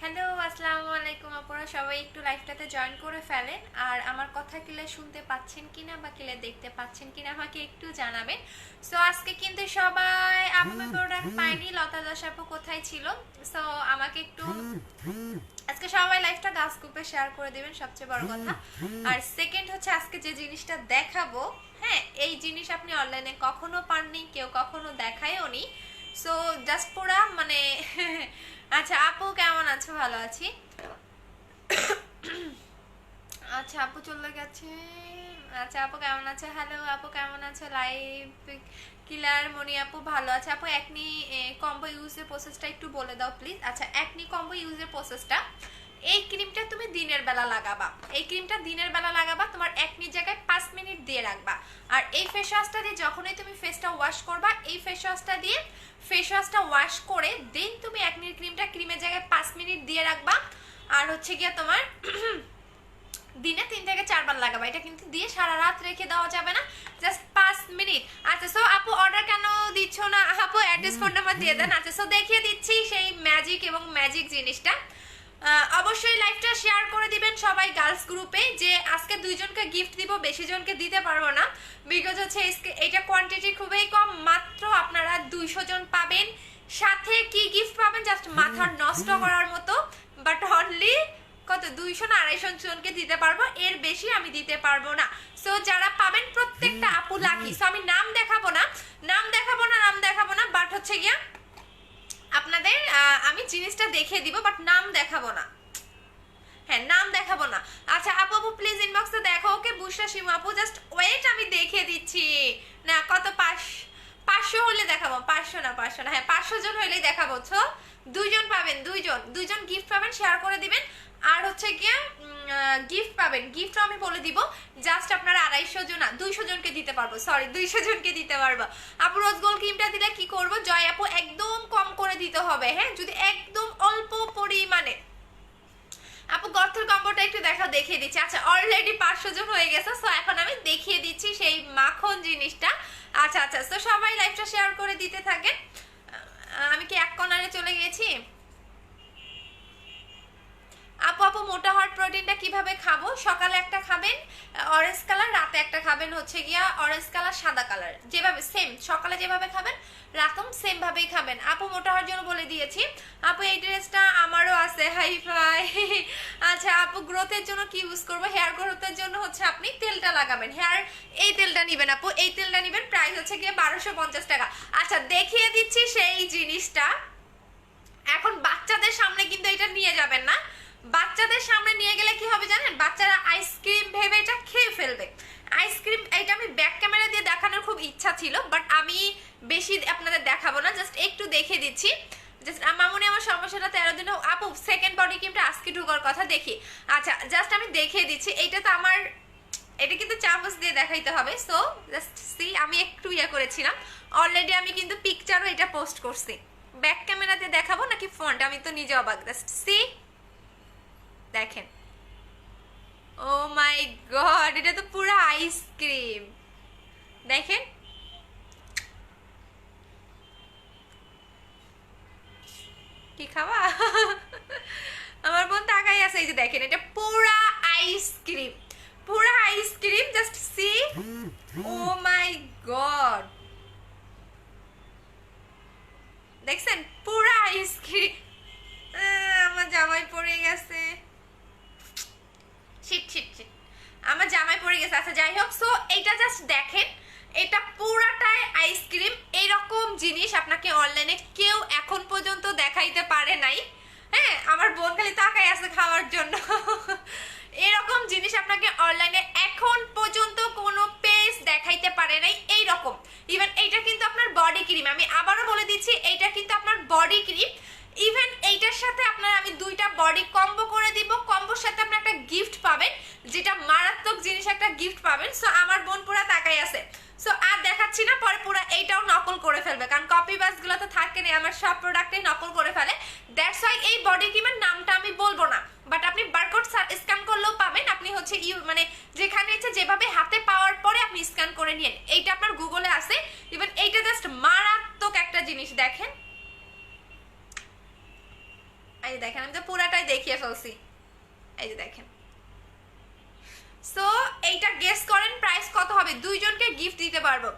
Hello, আসসালামু আলাইকুম। আপনারা সবাই একটু লাইভটাতে জয়েন করে ফেলেন। আর আমার কথা ক্লিয়ার শুনতে পাচ্ছেন কিনা বা ক্লিয়ার দেখতে পাচ্ছেন কিনা আমাকে একটু জানাবেন। সো আজকে কিন্তু সবাই আপু প্রোডাক্ট পাইনি, লতা দাস আপু কোথায় ছিল। সো আমাকে একটু আজকে সবাই লাইভটা গাছ গ্রুপে শেয়ার করে দিবেন, সবচেয়ে বড় কথা। আর সেকেন্ড হচ্ছে আজকে যে জিনিসটা দেখাবো, হ্যাঁ এই জিনিস আপনি অনলাইনে কখনো পাননি, কেউ কখনো দেখায়ও নি। সো জাস্ট পুরা মানে আচ্ছা আপু কেমন আছো? ভালো আছি। আচ্ছা আপু চলে গেছে। আচ্ছা আপু কেমন আছে? হ্যালো আপু কেমন আছো? লাইভ কিলার মনি আপু ভালো আছে। আপু একনি কম্বো ইউজের প্রসেসটা একটু বলে দাও প্লিজ। আচ্ছা একনি কম্বো ইউজের প্রসেসটা, এই ক্রিমটা তুমি দিনের বেলা লাগাবা। এই ক্রিমটা দিনের বেলা লাগাবা, তোমার একনি জায়গায় 5 মিনিট দিয়ে রাখবা। আর এই ফেস ওয়াশটা দিয়ে যখনই তুমি ফেসটা ওয়াশ করবা, এই ফেস ওয়াশটা দিয়ে ফেস ওয়াশটা ওয়াশ করে দেন তুমি একনির ক্রিমটা ক্রিমের জায়গায় 5 মিনিট দিয়ে রাখবা। আর হচ্ছে গিয়া তোমার দিনে 3 থেকে 4 বার লাগাবা। এটা কিন্তু দিয়ে সারা রাত রেখে দেওয়া যাবে না, জাস্ট 5 মিনিট। আচ্ছা সো আপু অর্ডার কেন দিচ্ছ না আপু? অ্যাড্রেস ফোন নাম্বার দিয়ে দেন। আচ্ছা সো দেখিয়ে দিচ্ছি সেই ম্যাজিক এবং ম্যাজিক জিনিসটা। অবশ্যই লাইভটা শেয়ার করে দিবেন সবাই গার্লস গ্রুপে, যে আজকে 2 জনকে গিফট দিব, বেশি জনকে দিতে পারবো না বিকজ হচ্ছে এটা কোয়ান্টিটি খুবই কম, মাত্র আপনারা 200 জন পাবেন। সাথে কি গিফট পাবেন জাস্ট মাথা নষ্ট করার মতো, বাট অনলি কত 200 না 250 জনকে দিতে পারবো, এর বেশি আমি দিতে পারবো না। সো যারা পাবেন প্রত্যেকটা আপু লাকি। সো আমি নাম দেখাবো না, বাট হচ্ছে গিয়া আপনাদের আমি জিনিসটা দেখিয়ে দিব, বাট নাম দেখাবো না। হ্যাঁ নাম দেখাবো না। আচ্ছা আপু আপু প্লিজ ইনবক্সে দেখো। ওকে বুশরা শিমু আপু জাস্ট ওয়েট, আমি দেখিয়ে দিচ্ছি। না কত 500 হলে দেখাবো। 500 না হ্যাঁ 500 জন হলেই দেখাবো। তো 2 জন পাবেন, 2 জন গিফট পাবেন, শেয়ার করে দিবেন। আর হচ্ছে গিয়ে গিফট পাবেন, গিফট আমি বলে দিব জাস্ট আপনারা 250 জন না 200 জনকে দিতে পারবো, সরি 200 জনকে দিতে পারবো। আপু রোজ গোল্ড ক্রিমটা দিলে কি করব? জয় আপু একদম কম করে দিতে হবে, হ্যাঁ যদি একদম অল্প পরিমাণে। আপু গর্থের কম্বোটা একটু দেখিয়ে দিচ্ছি। আচ্ছা অলরেডি 500 জন হয়ে গেছে, সো এখন আমি দেখিয়ে দিচ্ছি সেই মাখন জিনিসটা। আচ্ছা আচ্ছা তো সবাই লাইভটা শেয়ার করে দিতে থাকেন। আমি কি এক কর্নারে চলে গেছি? আপু আপু মোটা হওয়ার প্রোটিনটা কিভাবে খাবো? সকালে একটা খাবেন অরেঞ্জ কালার, রাতে একটা খাবেন হচ্ছে গিয়া অরেঞ্জ কালার সাদা কালার, যেভাবে সেম সকালে যেভাবে খাবেন রাতেও সেম ভাবেই খাবেন। আপু মোটা হওয়ার জন্য বলে দিয়েছি। আপু এই ড্রেসটা আমারও আছে, হাই ফাই। আচ্ছা আপু গ্রোথের জন্য কি ইউজ করবো? হেয়ার গ্রোথের জন্য হচ্ছে আপনি তেলটা লাগাবেন, হেয়ার এই তেলটা নিবেন আপু, এই তেলটা নিবেন, প্রাইস হচ্ছে গিয়ে 1250 টাকা। আচ্ছা দেখিয়ে দিচ্ছি সেই জিনিসটা। এখন বাচ্চাদের সামনে কিন্তু এটা নিয়ে যাবেন না, বাচ্চাদের সামনে নিয়ে গেলে কি হবে জানেন? বাচ্চারা আইসক্রিম ভেবে এটা খেয়ে ফেলবে। আইসক্রিম এটা আমি ব্যাক ক্যামেরা দিয়ে দেখানোর খুব ইচ্ছা ছিল, বাট আমি বেশি আপনাদের দেখাবো না, জাস্ট একটু দেখিয়ে দিচ্ছি। জাস্ট মামুনি আমার সমস্যাটা 13 দিনে। আপু সেকেন্ড বডি ক্রিমটা আজকে ঢোকার কথা দেখি। আচ্ছা জাস্ট আমি দেখিয়ে দিচ্ছি। এইটা তো আমার, এটা কিন্তু চামচ দিয়ে দেখাইতে হবে। সো জাস্ট সি, আমি একটু করেছিলাম অলরেডি, আমি কিন্তু পিকচারও এটা পোস্ট করছি। ব্যাক ক্যামেরাতে দেখাবো নাকি ফ্রন্ট, আমি তো নিজে অবাক। জাস্ট সি দেখেন, ও মাই গড এটা তো পুরো আইসক্রিম। দেখেন কি খাওয়া আমার বোন তাকাই আছে, এই যে দেখেন এটা পুরা আইসক্রিম, পুরা আইসক্রিম। জাস্ট সি, ও মাই গড দেখছেন পুরা আইসক্রিম। আমার জামাই পড়ে গেছে, শিট শিট শিট, আমার জামাই পড়ে গেছে। আচ্ছা যাই হোক, সো এইটা জাস্ট দেখেন, এটা পুরাটাই আইসক্রিম। এইরকম জিনিস আপনাকে অনলাইনে কেউ এখন পর্যন্ত দেখাইতে পারে নাই। হ্যাঁ আমার বোন খালি তাকাই আছে খাওয়ার জন্য। এরকম জিনিস আপনাকে অনলাইনে এখন পর্যন্ত কোনো পেজ দেখাইতে পারে নাই এইরকম। ইভেন এইটা কিন্তু আপনার বডি ক্রিম, আমি আবারও বলে দিচ্ছি এইটা কিন্তু আপনার বডি ক্রিম। ইভেন এইটার সাথে আপনার আমি 2টা বডি কম্বো করে দিব, কম্বোর সাথে আপনি একটা গিফট পাবেন, যেটা মারাত্মক জিনিস একটা গিফট পাবেন। সো আমার বোন পুরা তাকাই আছে। সো আর দেখাচ্ছি না, পরে পুরো এইটাও নকল করে ফেলবে, কারণ কপি বাসগুলো তো থাকে না, আমার সব প্রোডাক্টেই নকল করে ফেলে। দ্যাটস ওয়াই এই বডি ক্রিমের নামটা আমি বলবো না, বাট আপনি বারকোড স্ক্যান করলেও পাবেন। আপনি হচ্ছে মানে যেখানে ইচ্ছে যেভাবে হাতে পাওয়ার পরে আপনি স্ক্যান করে নিন, এইটা আপনার গুগলে আছে। ইভেন এইটা জাস্ট মারাত্মক একটা জিনিস। দেখেন এই যে দেখেন, আমি তো পুরাটাই দেখিয়ে ফেলছি। এই যে দেখেন। সো এইটা গেস করেন প্রাইস কত হবে, দুইজনকে গিফট দিতে পারবো।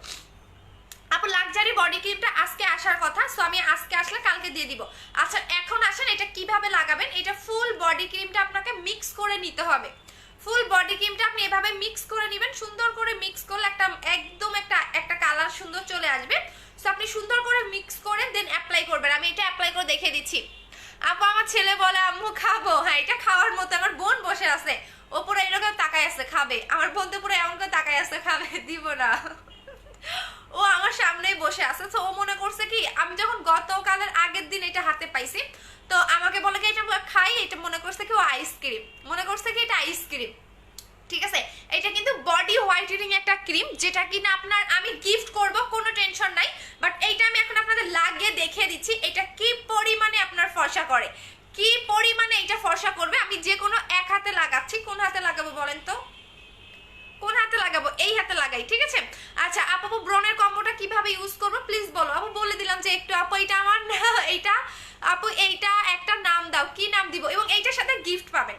আপু লাক্সারি বডি ক্রিমটা আজকে আসার কথা, সো আমি আজকে আসলে কালকে দিয়ে দিব। আচ্ছা এখন আসেন এটা কিভাবে লাগাবেন। এটা ফুল বডি ক্রিমটা আপনাকে মিক্স করে নিতে হবে। ফুল বডি ক্রিমটা আপনি এভাবে মিক্স করে নেবেন, সুন্দর করে মিক্স করলে একটা একদম একটা কালার সুন্দর চলে আসবে। সো আপনি সুন্দর করে মিক্স করে দেন অ্যাপ্লাই করবেন। আমি এটা অ্যাপ্লাই করে দেখিয়ে দিচ্ছি। আপু আমার ছেলে বলে আম্মু খাবো, হ্যাঁ এটা খাওয়ার মতো। আমার বোন বসে আছে, ও পুরো এরকম তাকায় আছে খাবে, আমার বোন তো পুরো এমন করে তাকায় আছে খাবে, দিব না। ও আমার সামনেই বসে আছে। তো ও মনে করছে কি আমি যখন গতকালের আগের দিন এটা হাতে পাইছি, তো আমাকে বলে কি এটা খাই, এটা মনে করছে কি ও আইসক্রিম, মনে করছে কি এটা আইসক্রিম। ঠিক আছে, এটা কিন্তু বডি হোয়াইটেনিং একটা ক্রিম, যেটা কিনা আপনার আমি গিফট করব, কোনো টেনশন নাই। বাট এইটা আমি এখন আপনাদের লাগিয়ে দেখিয়ে দিচ্ছি এটা কি পরিমাণে আপনার ফর্সা করে, কি পরিমাণে এটা ফর্সা করবে। আমি যে কোনো এক হাতে লাগাচ্ছি, কোন হাতে লাগাবো বলেন তো, কোন হাতে লাগাবো, এই হাতে লাগাই, ঠিক আছে। আচ্ছা আপু ব্রনের কম্বোটা কিভাবে ইউজ করবো প্লিজ বলো। আপু বলে দিলাম যে একটু আপু এটা আমার এইটা আপু এইটা একটা নাম দাও, কি নাম দিব, এবং এইটার সাথে গিফট পাবেন,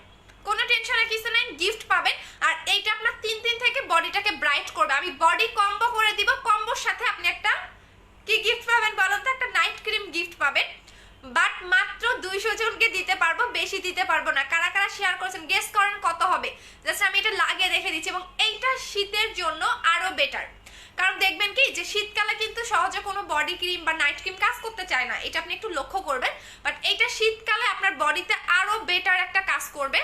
কোনো টেনশনের কিছু নেই, গিফট পাবেন। আর এইটা আপনার 3 দিন থেকে বডিটাকে ব্রাইট করবে। আমি বডি কম্বো করে দিব, কম্বোর সাথে আপনি একটা কি গিফট পাবেন বলুন তো, একটা নাইট ক্রিম গিফট পাবেন। বাট মাত্র 200 জনকে দিতে পারবো, বেশি দিতে পারবো না। কারা কারা শেয়ার করেছেন গেস করেন কত হবে, জাস্ট আমি এটা লাগিয়ে দেখে দিচ্ছি। এবং এইটা শীতের জন্য আরো বেটার, কারণ দেখবেন কি যে শীতকালে কিন্তু সহজে কোনো বডি ক্রিম বা নাইট ক্রিম কাজ করতে চায় না, এটা আপনি একটু লক্ষ্য করবেন। বাট এইটা শীতকালে আপনার বডিতে আরো বেটার একটা কাজ করবে।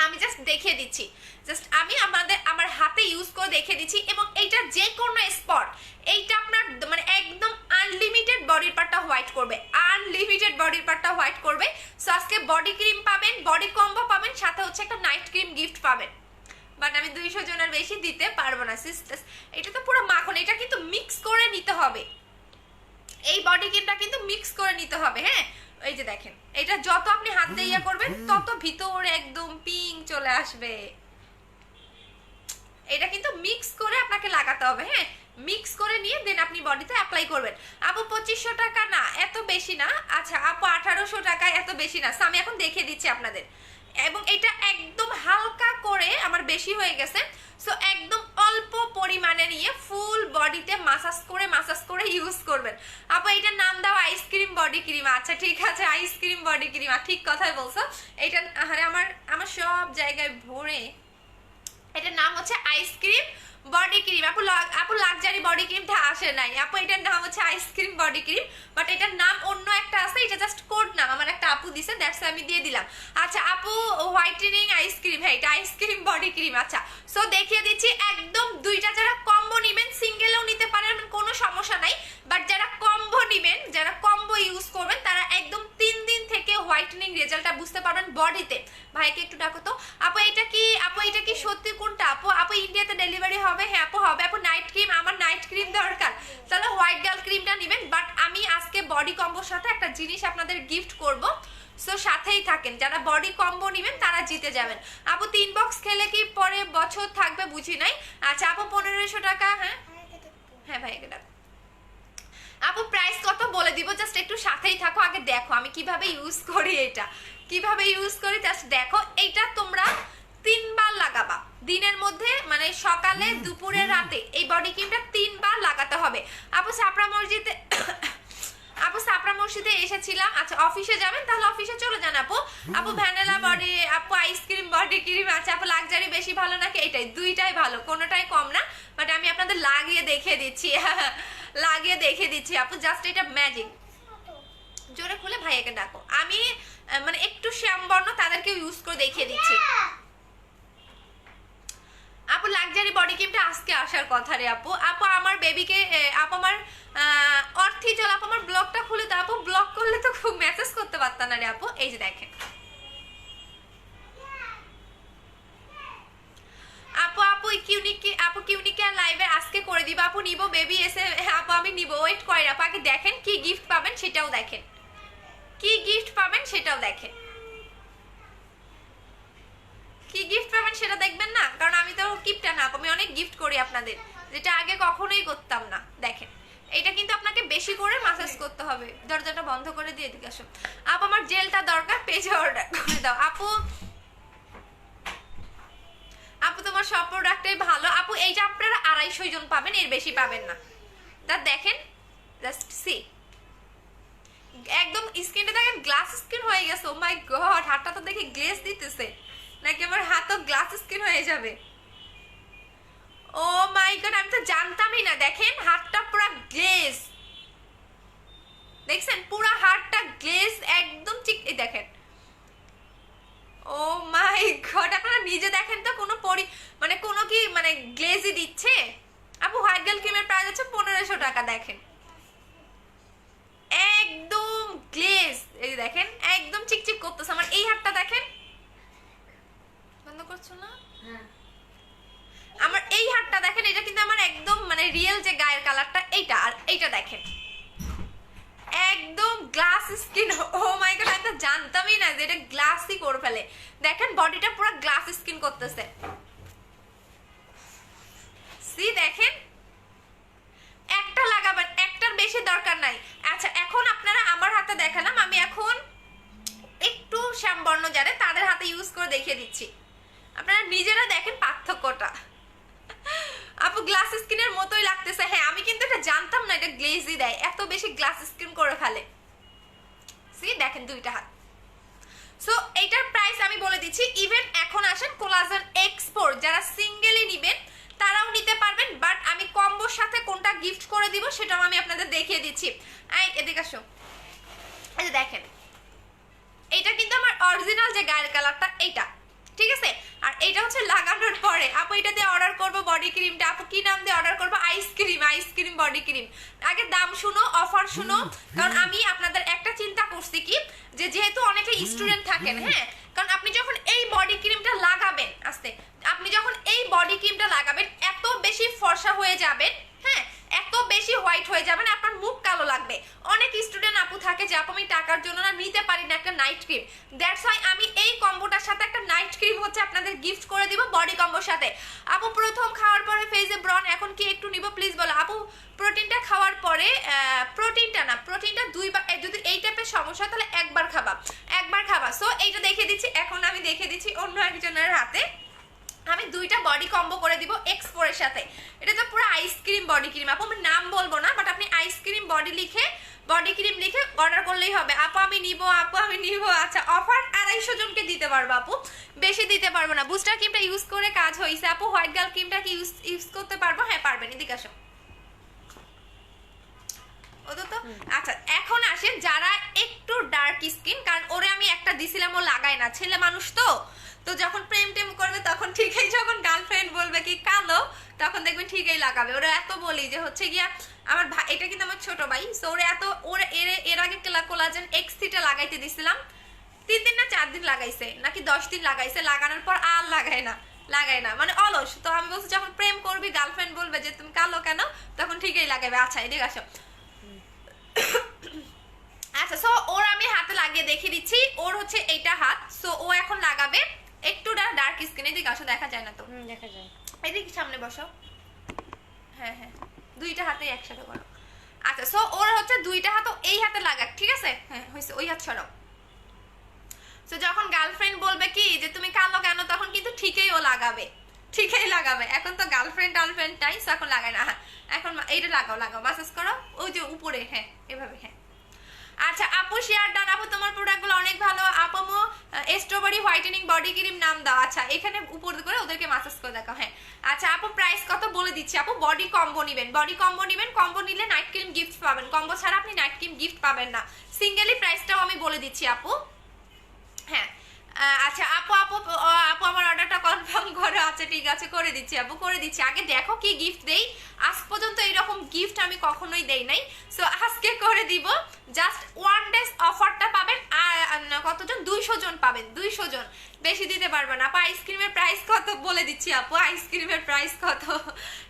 আমি জাস্ট দেখিয়ে দিচ্ছি, জাস্ট আমি আমার হাতে ইউজ করে দেখিয়ে দিচ্ছি। এবং এইটা যে কোনো স্পট, এইটা আপনার মানে একদম আনলিমিটেড বডির পার্টটা হোয়াইট করবে, আনলিমিটেড বডির পার্টটা হোয়াইট করবে। সো আজকে বডি ক্রিম পাবেন, বডি কম্বো পাবেন, সাথে হচ্ছে একটা নাইট ক্রিম গিফট পাবেন। বাট আমি 200 জনের বেশি দিতে পারবো না সিস্টার্স। এটা তো পুরো মাখন, এটা কিন্তু মিক্স করে নিতে হবে, এই বডি ক্রিমটা কিন্তু মিক্স করে নিতে হবে। হ্যাঁ এই যে দেখেন, এটা যত আপনি হাত দিয়ে ইয়া করবেন তত ভিতরে একদম পিঙ্ক চলে আসবে। এটা কিন্তু মিক্স করে আপনাকে লাগাতে হবে। হ্যাঁ মিক্স করে নিয়ে দেন আপনি বডিতে অ্যাপ্লাই করবেন। আপু 2500 টাকা না, এত বেশি না। আচ্ছা আপু 1800 টাকা, এত বেশি না। আমি এখন দেখিয়ে দিচ্ছি আপনাদের। এবং এটা একদম হালকা করে, আমার বেশি হয়ে গেছে, সো একদম অল্প পরিমাণে নিয়ে ফুল বডিতে মাসাজ করে ইউজ করবেন। আপু এটার নাম দাও আইসক্রিম বডি ক্রিম। আচ্ছা ঠিক আছে, আইসক্রিম বডি ক্রিম, ঠিক কথাই বলছো। এটা আরে আমার সব জায়গায় ভরে, এটার নাম হচ্ছে আইসক্রিম বডি ক্রিম। আপু লাক্সারি বডি ক্রিমটা আসে নাই আপু, এটার নাম হচ্ছে আইসক্রিম বডি ক্রিম। বাট এটার নাম অন্য একটা আছে, এটা জাস্ট কোড নাম, আমার একটা আপু দিছে, দ্যাটস আমি দিয়ে দিলাম। আচ্ছা আপু হোয়াইটেনিং আইসক্রিম, হ্যাঁ এটা আইসক্রিম বডি ক্রিম। আচ্ছা সো দেখিয়ে দিচ্ছি, একদম দুইটা যারা কম্বো নিবেন সিঙ্গেলও নিতে পারেন, কোনো সমস্যা নাই। বাট যারা কম্বো নিবেন, যারা কম্বো ইউজ করবেন, তারা একদম 3 দিন থেকে হোয়াইটেনিং রেজাল্টটা বুঝতে পারবেন বডিতে। ভাইকে একটু ডাকো তো। আপু এটা কি সত্যি কোনটা আপু ইন্ডিয়াতে ডেলিভারি হবে? হ্যাঁ আপু হবে। আপু নাইট ক্রিম, আমার নাইট ক্রিম দরকার, তাহলে হোয়াইট গার্ল ক্রিমটা নেবেন। বাট আমি আজকে বডি কম্বোর সাথে একটা জিনিস আপনাদের গিফট করব, সো সাথেই থাকেন। যারা বডি কম্বো নেবেন তারা জিতে যাবেন। আপু 3 বক্স খেলে কি পরে বছর থাকবে বুঝি নাই। আচ্ছা আপু 1500 টাকা। হ্যাঁ ভাইকে ডাকো। আপু প্রাইস কত বলে দিব, জাস্ট একটু সাথেই থাকো। আগে দেখো আমি কিভাবে ইউজ করি, এটা কিভাবে ইউজ করি জাস্ট দেখো। এইটা তোমরা 3 বার লাগাবা দিনের মধ্যে, মানে সকালে দুপুরে রাতে। এই বডি ক্রিমটা 3 বার লাগাতে হবে। আপু সাপড়া মসজিদে এসেছিলাম। আচ্ছা অফিসে যাবেন, তাহলে অফিসে চলে যান আপু। আপু ভ্যানিলা বডি, আপু আইসক্রিম বডি ক্রিম। আচ্ছা আপু লাক্সারি বেশি ভালো নাকি এটাই? দুইটাই ভালো, কোনোটাই কম না। বাট আমি আপনাদের লাগিয়ে দেখিয়ে দিচ্ছি লাগিয়ে দেখিয়ে দিচ্ছি আপু, জাস্ট এটা ম্যাজিক। জোরে খুলে ভাইয়াকে ডাকো। আমি মানে একটু শ্যামবর্ণ তাদেরকে ইউজ করে দেখিয়ে দিচ্ছি। আপু লাক্সারি বডি ক্রিমটা আজকে আসার কথা রে আপু। আপু আমার বেবিকে, আপু আমার অর্থি চল, আপু আমার ব্লগটা খুলে দাও। আপু ব্লগ করলে তো খুব মেসেজ করতে পারতাম না রে আপু। এই যে দেখেন আপু কিউনিকে লাইভে আজকে করে দিবা আপু। নিবো বেবি এসে আপু, আমি নিবো, ওয়েট করেন আপু। আগে দেখেন কি গিফট পাবেন সেটাও দেখেন, কি গিফট পাবেন সেটাও দেখেন, কি গিফট পাবেন সেটা দেখবেন না, কারণ আমি তো কিপটা না, আমি অনেক গিফট করি আপনাদের, যেটা আগে কখনোই করতাম না। দেখেন এটা কিন্তু আপনাকে বেশি করে মাসাজ করতে হবে। দরজাটা বন্ধ করে দিয়ে এদিকে আসো আপু, আমার জেলটা দরকার, পেজে অর্ডার করে দাও আপু। আপু তোমার সব প্রোডাক্টই ভালো আপু। এই যে আপনারা 250 জন পাবেন, এর বেশি পাবেন না। তা দেখেন, জাস্ট সি, একদম স্কিনটা দেখেন গ্লাস স্কিন হয়ে গেছে। ও মাই গড, হাতটা তো দেখি গ্লেজ দিতেছে, নাকি আমার হাতও গ্লাস স্কিন হয়ে যাবে? ও মাই গড, আমি তো জানতামই না। দেখেন হাতটা পুরো গ্লেজ, দেখছেন পুরো হাতটা গ্লেজ একদম ঠিক। এই দেখেন, ও মাই গড, আপনারা নিজে দেখেন তো কোনো মানে কোনো কি মানে গ্লেজই দিচ্ছে? আপু হোয়াইট গার্ল ক্রিমের প্রাইস আছে 1500 টাকা। দেখেন একদম গ্লেজ, এই দেখেন একদম চিকচিক করতেছে। আমার এই হাতটা দেখেন, বন্ধ করছো না? আমার এই হাতটা দেখেন, এটা কিন্তু আমার একদম মানে রিয়েল যে গায়ের কালারটা এইটা, আর এইটা দেখেন একদম গ্লাস স্কিন। ও মাই গড, আমি তো জানতামই না যে এটা গ্লাসই করে ফেলে। দেখেন বডিটা পুরো গ্লাস স্কিন করতেছে। সি দেখেন, একটা লাগাবেন, একটার বেশি দরকার নাই। আচ্ছা এখন আপনারা আমার হাতে দেখালাম, আমি এখন একটু শ্যামবর্ণ যারা তাদের হাতে ইউজ করে দেখিয়ে দিচ্ছি, আপনারা নিজেরা দেখেন পার্থক্যটা। আপু গ্লাস স্কিনের মতোই লাগতেছে। হ্যাঁ আমি কিন্তু এটা জানতাম না এটা গ্লেজই দেয়, এত বেশি গ্লাস স্কিন করে ফেলে। সি দেখেন দুইটা হাত। সো এইটার প্রাইস আমি বলে দিচ্ছি। ইভেন এখন আসেন কোলাজেন এক্সপোর্ট, যারা সিঙ্গেলি নেবেন তারাও নিতে পারবেন, বাট আমি কম্বোর সাথে কোনটা গিফট করে দিব সেটাও আমি আপনাদের দেখিয়ে দিচ্ছি। এদিকে আসো, এই যে দেখেন এইটা কিন্তু আমার অরিজিনাল যে গায়ের কালারটা এইটা, ঠিক আছে? আর এইটা হচ্ছে লাগানোর পরে। আপু এটা দিয়ে অর্ডার করবো বডি ক্রিমটা, আপু কি নাম দিয়ে অর্ডার করবো? Ice cream body cream. আগে দাম শুনো, অফার শুনো, কারণ আমি আপনাদের একটা চিন্তা করছি কি, যে যেহেতু অনেকে স্টুডেন্ট থাকেন, হ্যাঁ, কারণ আপনি যখন এই বডি ক্রিমটা লাগাবেন, আস্তে আপনি যখন এই বডি ক্রিমটা লাগাবেন এত বেশি ফর্সা হয়ে যাবেন, হ্যাঁ, এত বেশি হোয়াইট হয়ে যাবেন, আপনার মুখ কালো লাগবে। অনেক স্টুডেন্ট আপু থাকে যে আপু আমি টাকার জন্য না নিতে পারি না একটা নাইট ক্রিম, দ্যাটস ওয়াই আমি এই কম্বোটার সাথে একটা নাইট ক্রিম হচ্ছে আপনাদের গিফট করে দিব বডি কম্বোর সাথে। আপু প্রথম খাওয়ার পরে ফেজে ব্রন, এখন কি একটু নিব প্লিজ বলো? আপু প্রোটিনটা খাওয়ার পরে, প্রোটিনটা দুইবার, যদি এই টাইপের সমস্যা তাহলে একবার খাবা। সো এইটা দেখিয়ে দিচ্ছি, এখন আমি দেখিয়ে দিচ্ছি অন্য একজনের হাতে। আমি দুইটা বডি কম্বো করে দিব X4 এর সাথে। এটা তো পুরো আইসক্রিম বডি ক্রিম। আপু আমি নাম বলবো না, বাট আপনি আইসক্রিম বডি ক্রিম লিখে অর্ডার করলেই হবে। আপু আমি নিব। আচ্ছা অফার 250 জনকে দিতে পারবো আপু, বেশি দিতে পারবো না। বুস্টার ক্রিমটা ইউজ করে কাজ হয়েছে আপু। হোয়াইট গার্ল ক্রিমটা কি ইউজ করতে পারবো? হ্যাঁ পারবেন, এদিকে আসো। তো আচ্ছা এখন আসেন যারা একটু ডার্ক স্কিন, কারণ ওরে আমি একটা দিছিলাম, ও লাগায় না, ছেলে মানুষ তো যখন প্রেম টেম করবে তখন ঠিকই, যখন গার্লফ্রেন্ড বলবে কি কালো তখন দেখবেন ঠিকই লাগাবে। ওরা এত বলি যে হচ্ছে গিয়া আমার ভাই, এটা কিন্তু আমার ছোট ভাই, সো ওরা এর আগে কোলাজেন X3টা লাগাইতে দিছিলাম, 3 দিন না 4 দিন লাগাইছে, নাকি 10 দিন লাগাইছে, লাগানোর পর আর লাগায় না মানে অলস। তো আমি বলছি যখন প্রেম করবি গার্লফ্রেন্ড বলবে যে তুমি কালো কেন, তখন ঠিকই লাগাবে। আচ্ছা এদিকে আসো। আচ্ছা সো ওর আমি হাতে লাগিয়ে দেখিয়ে দিচ্ছি। ওর হচ্ছে এইটা হাত, সো ও এখন লাগাবে। একটু ডার্ক স্কিন, এদিকে আসো, দেখা যায় না তো? দেখা যায়। এদিকে সামনে বসো। হ্যাঁ দুইটা হাতে একসাথে করো। আচ্ছা সো ওর হচ্ছে দুইটা হাত এই হাতে লাগাক, ঠিক আছে? হ্যাঁ হয়েছে, ওই হাত সরাও। সো যখন গার্লফ্রেন্ড বলবে কি যে তুমি কালো কেন, তখন কিন্তু ঠিকই ও লাগাবে, এখন তো গার্লফ্রেন্ড টাই, সো এখন লাগায় না। এখন এইটা লাগাও, মাসাজ করো ওই যে উপরে, হ্যাঁ এভাবে, হ্যাঁ। আচ্ছা আপু শেয়ার ডান। আপু তোমার প্রোডাক্টগুলো অনেক ভালো। আপু স্ট্রবেরি হোয়াইটেনিং বডি ক্রিম নাম দাও। আচ্ছা এখানে উপর করে ওদেরকে মাসাজ করে দেখাও, হ্যাঁ। আচ্ছা আপু প্রাইস কত বলে দিচ্ছি। আপু বডি কম্বো নিবেন, কম্বো নিলে নাইট ক্রিম গিফট পাবেন, কম্বো ছাড়া আপনি নাইট ক্রিম গিফট পাবেন না। সিঙ্গেলি প্রাইসটাও আমি বলে দিচ্ছি আপু, হ্যাঁ। আচ্ছা আপু আমার অর্ডারটা কনফার্ম করো। আচ্ছা ঠিক আছে, করে দিচ্ছি আপু, করে দিচ্ছি। আগে দেখো কি গিফট দেই, আজ পর্যন্ত এরকম গিফট আমি কখনোই দেই নাই, সো আজকে করে দিব। জাস্ট 1 ডেজ অফারটা পাবেন, আর কতজন? 200 জন পাবেন, 200 জন, বেশি দিতে পারবেন না। আপু আইসক্রিমের প্রাইস কত বলে দিচ্ছি আপু, আইসক্রিমের প্রাইস কত?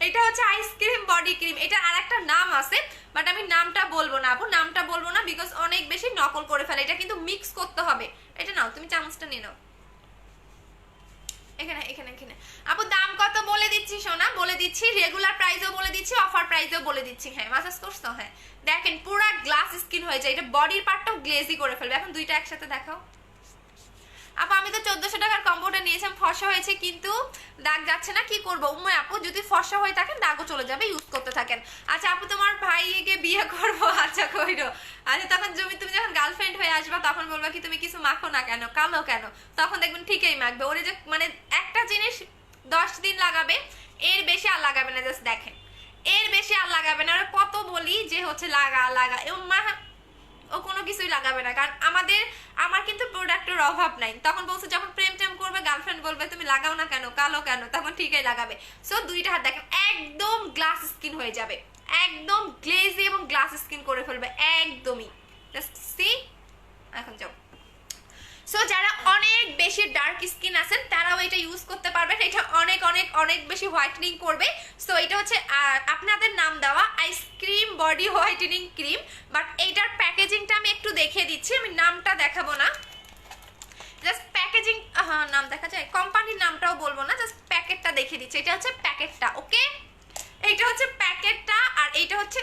এটা হচ্ছে আইসক্রিম বডি ক্রিম, এটা আর একটা নাম আছে, বাট আমি নামটা বলবো না আপু, নামটা বলবো না, বিকজ অনেক বেশি নকল করে ফেলে। এটা কিন্তু মিক্স করতে হবে। এটা নাও, তুমি চামচটা নিয়ে নাও, এখানে এখানে এখানে আপু দাম কত বলে দিচ্ছি সোনা, বলে দিচ্ছি, রেগুলার প্রাইসও বলে দিচ্ছি, অফার প্রাইসও বলে দিচ্ছি। হ্যাঁ মাসাজ করছো, হ্যাঁ দেখেন পুরো গ্লাস স্কিন হয়ে যায়, এটা বডির পার্টটাও গ্লেজি করে ফেলবে। এখন দুইটা একসাথে দেখাও আপু। আমি তো 1400 টাকার কম্বোটা নিয়েছিলাম, ফর্সা হয়েছে কিন্তু দাগ যাচ্ছে না, কি করবো উম্ময় আপু? যদি ফর্সা হয়ে থাকেন দাগও চলে যাবে, ইউজ করতে থাকেন। আচ্ছা আপু তোমার ভাইকে বিয়ে করবো, আচ্ছা কইরো। আচ্ছা তখন তুমি যখন গার্লফ্রেন্ড হয়ে আসবা তখন বলবা কি তুমি কিছু মাখো না কেন, কালো কেন, তখন দেখবেন ঠিকই মাখবে। ওরে যে মানে একটা জিনিস 10 দিন লাগাবে, এর বেশি আর লাগাবে না। জাস্ট দেখেন এর বেশি আর লাগাবে না। ওরা কত বলি যে হচ্ছে লাগা লাগা, ও কোনো কিছুই লাগাবে না, কারণ আমার কিন্তু প্রোডাক্টের অভাব নাই। তখন বলছে যখন প্রেম টেম করবে গার্লফ্রেন্ড বলবে তুমি লাগাও না কেন, কালো কেন, তখন ঠিকই লাগাবে। সো দুইটা হাত দেখেন একদম গ্লাস স্কিন হয়ে যাবে, একদম গ্লেজি এবং গ্লাস স্কিন করে ফেলবে একদমই। Just see. এখন যাও। সো যারা অনেক বেশি ডার্ক স্কিন আছেন তারাও এটা ইউজ করতে পারবেন, এটা অনেক অনেক অনেক বেশি হোয়াইটেনিং করবে। সো এটা হচ্ছে আপনাদের নাম দেওয়া ice cream body whitening cream, but এইটার প্যাকেজিংটা আমি একটু দেখিয়ে দিচ্ছি, আমি নামটা দেখাবো না, জাস্ট প্যাকেজিং, হ্যাঁ নাম দেখা যায়, কোম্পানির নামটাও বলবো না, জাস্ট প্যাকেটটা দেখিয়ে দিচ্ছি। এটা হচ্ছে প্যাকেটটা, ওকে এইটা হচ্ছে প্যাকেটটা, আর এইটা হচ্ছে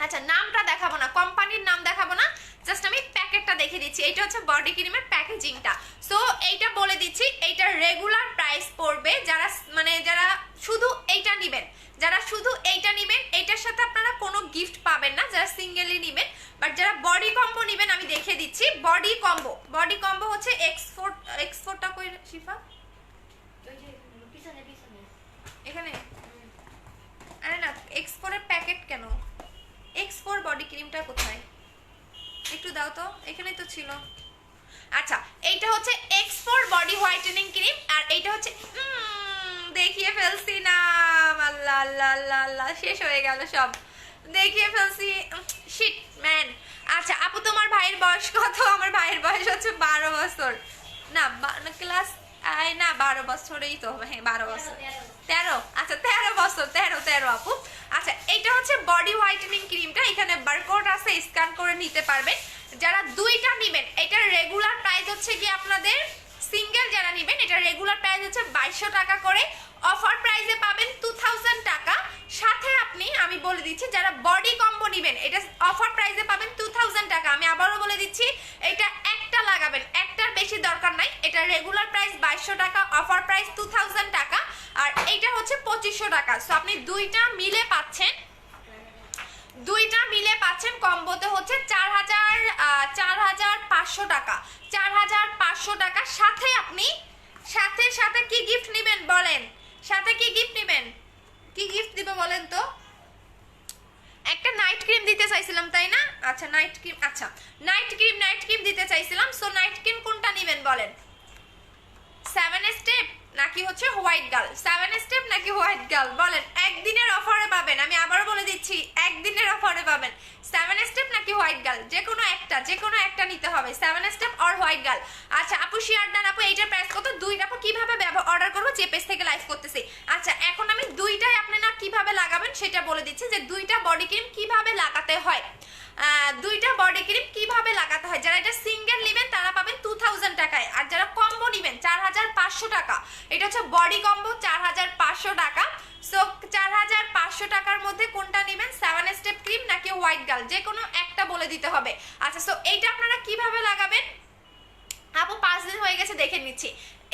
আচ্ছা নামটা দেখাবো না, কোম্পানির নাম দেখাবো না, জাস্ট আমি প্যাকেটটা দেখে দিচ্ছি। এটা হচ্ছে বডি ক্রিমের প্যাকেজিংটা। সো এইটা বলে দিচ্ছি, এইটার রেগুলার প্রাইস পড়বে, যারা শুধু এইটা নেবেন, যারা শুধু এইটা নেবেন এইটার সাথে আপনারা কোনো গিফট পাবেন না, যারা সিঙ্গেলি নেবেন। বাট যারা বডি কম্বো নেবেন আমি দেখে দিচ্ছি, বডি কম্বো হচ্ছে এক্সপোর্টটা কই শিফা, এখানে আরে না এক্সপোর্টের প্যাকেট কেন, এক্সপোর্ট বডি ক্রিমটা কোথায় একটু দাও তো, এখানেই তো ছিল। আচ্ছা এইটা হচ্ছে এক্সপোর্ট বডি হোয়াইটেনিং ক্রিম, আর এইটা হচ্ছে দেখিয়ে ফেলছি নাম, আল্লাহ আল্লাহ আল্লাহ আল্লাহ, শেষ হয়ে গেল সব, দেখিয়ে ফেলছি, শিট ম্যান। আচ্ছা আপু তোমার ভাইয়ের বয়স কত? আমার ভাইয়ের বয়স হচ্ছে 12 বছর, না ক্লাস না 12 বছরেই তো, হ্যাঁ 12 বছর, 13, আচ্ছা 13 বছর, 13 আপু। আচ্ছা এইটা হচ্ছে বডি হোয়াইটেনিং ক্রিমটা, এখানে বারকোড আছে, স্ক্যান করে নিতে পারবেন। যারা দুইটা নেবেন এটার রেগুলার প্রাইস হচ্ছে কি আপনাদের, সিঙ্গেল যারা নেবেন এটা রেগুলার প্রাইস হচ্ছে 2200 টাকা করে, অফার প্রাইসে পাবেন 2000 টাকা। সাথে আপনি আমি বলে দিচ্ছি যারা বডি কম্বো নেবেন এটা অফার প্রাইসে পাবেন 2000 টাকা। আমি আবারও বলে দিচ্ছি এটা একটা লাগাবেন, একটার বেশি দরকার নাই। এটা রেগুলার প্রাইস 2200 টাকা, অফার প্রাইস 2000 টাকা, আর এইটা হচ্ছে 2500 টাকা। সো আপনি দুইটা মিলে পাচ্ছেন কম্বোতে হচ্ছে 4500 টাকা, 4500 টাকা। সাথে আপনি সাথে কি গিফট নেবেন বলেন, সাথে কি গিফট নেবেন, কি গিফট দিবে বলেন তো? একটা নাইট ক্রিম দিতে চাইছিলাম তাই না? আচ্ছা নাইট ক্রিম, আচ্ছা নাইট ক্রিম দিতে চাইছিলাম। সো নাইট ক্রিম কোনটা নেবেন বলেন, 7 স্টেপ নাকি হচ্ছে হোয়াইট গার্ল, 7 স্টেপ নাকি হোয়াইট গার্ল বলেন? একদিনের অফারে পাবেন, আমি আবারও বলে দিচ্ছি একদিনের অফারে পাবেন 7 স্টেপ নাকি হোয়াইট গার্ল, যে কোনো একটা নিতে হবে, 7 স্টেপ অর হোয়াইট গার্ল। আচ্ছা আপু শেয়ার দেন আপু, এইটার প্রাইস কত? দুইটা আপু কিভাবে অর্ডার করবো, যে পেজ থেকে লাইভ করতেছি। আচ্ছা এখন আমি দুইটাই আপনারা কিভাবে লাগাবেন সেটা বলে দিচ্ছি, যে দুইটা বডি ক্রিম কিভাবে লাগাতে হয়, যারা এটা সিঙ্গেল নেবেন তারা পাবেন 2000 টাকায়, আর যারা কম্বো নেবেন 4500 টাকা। এটা হচ্ছে বডি কম্বো 4500 টাকা। সো 4500 টাকার মধ্যে কোনটা নেবেন, 7 স্টেপ ক্রিম নাকি হোয়াইট গার্ল, যে কোনো একটা বলে দিতে হবে। আচ্ছা সো এইটা আপনারা কিভাবে লাগাবেন আপু? 5 দিন হয়ে গেছে দেখে নিচ্ছি।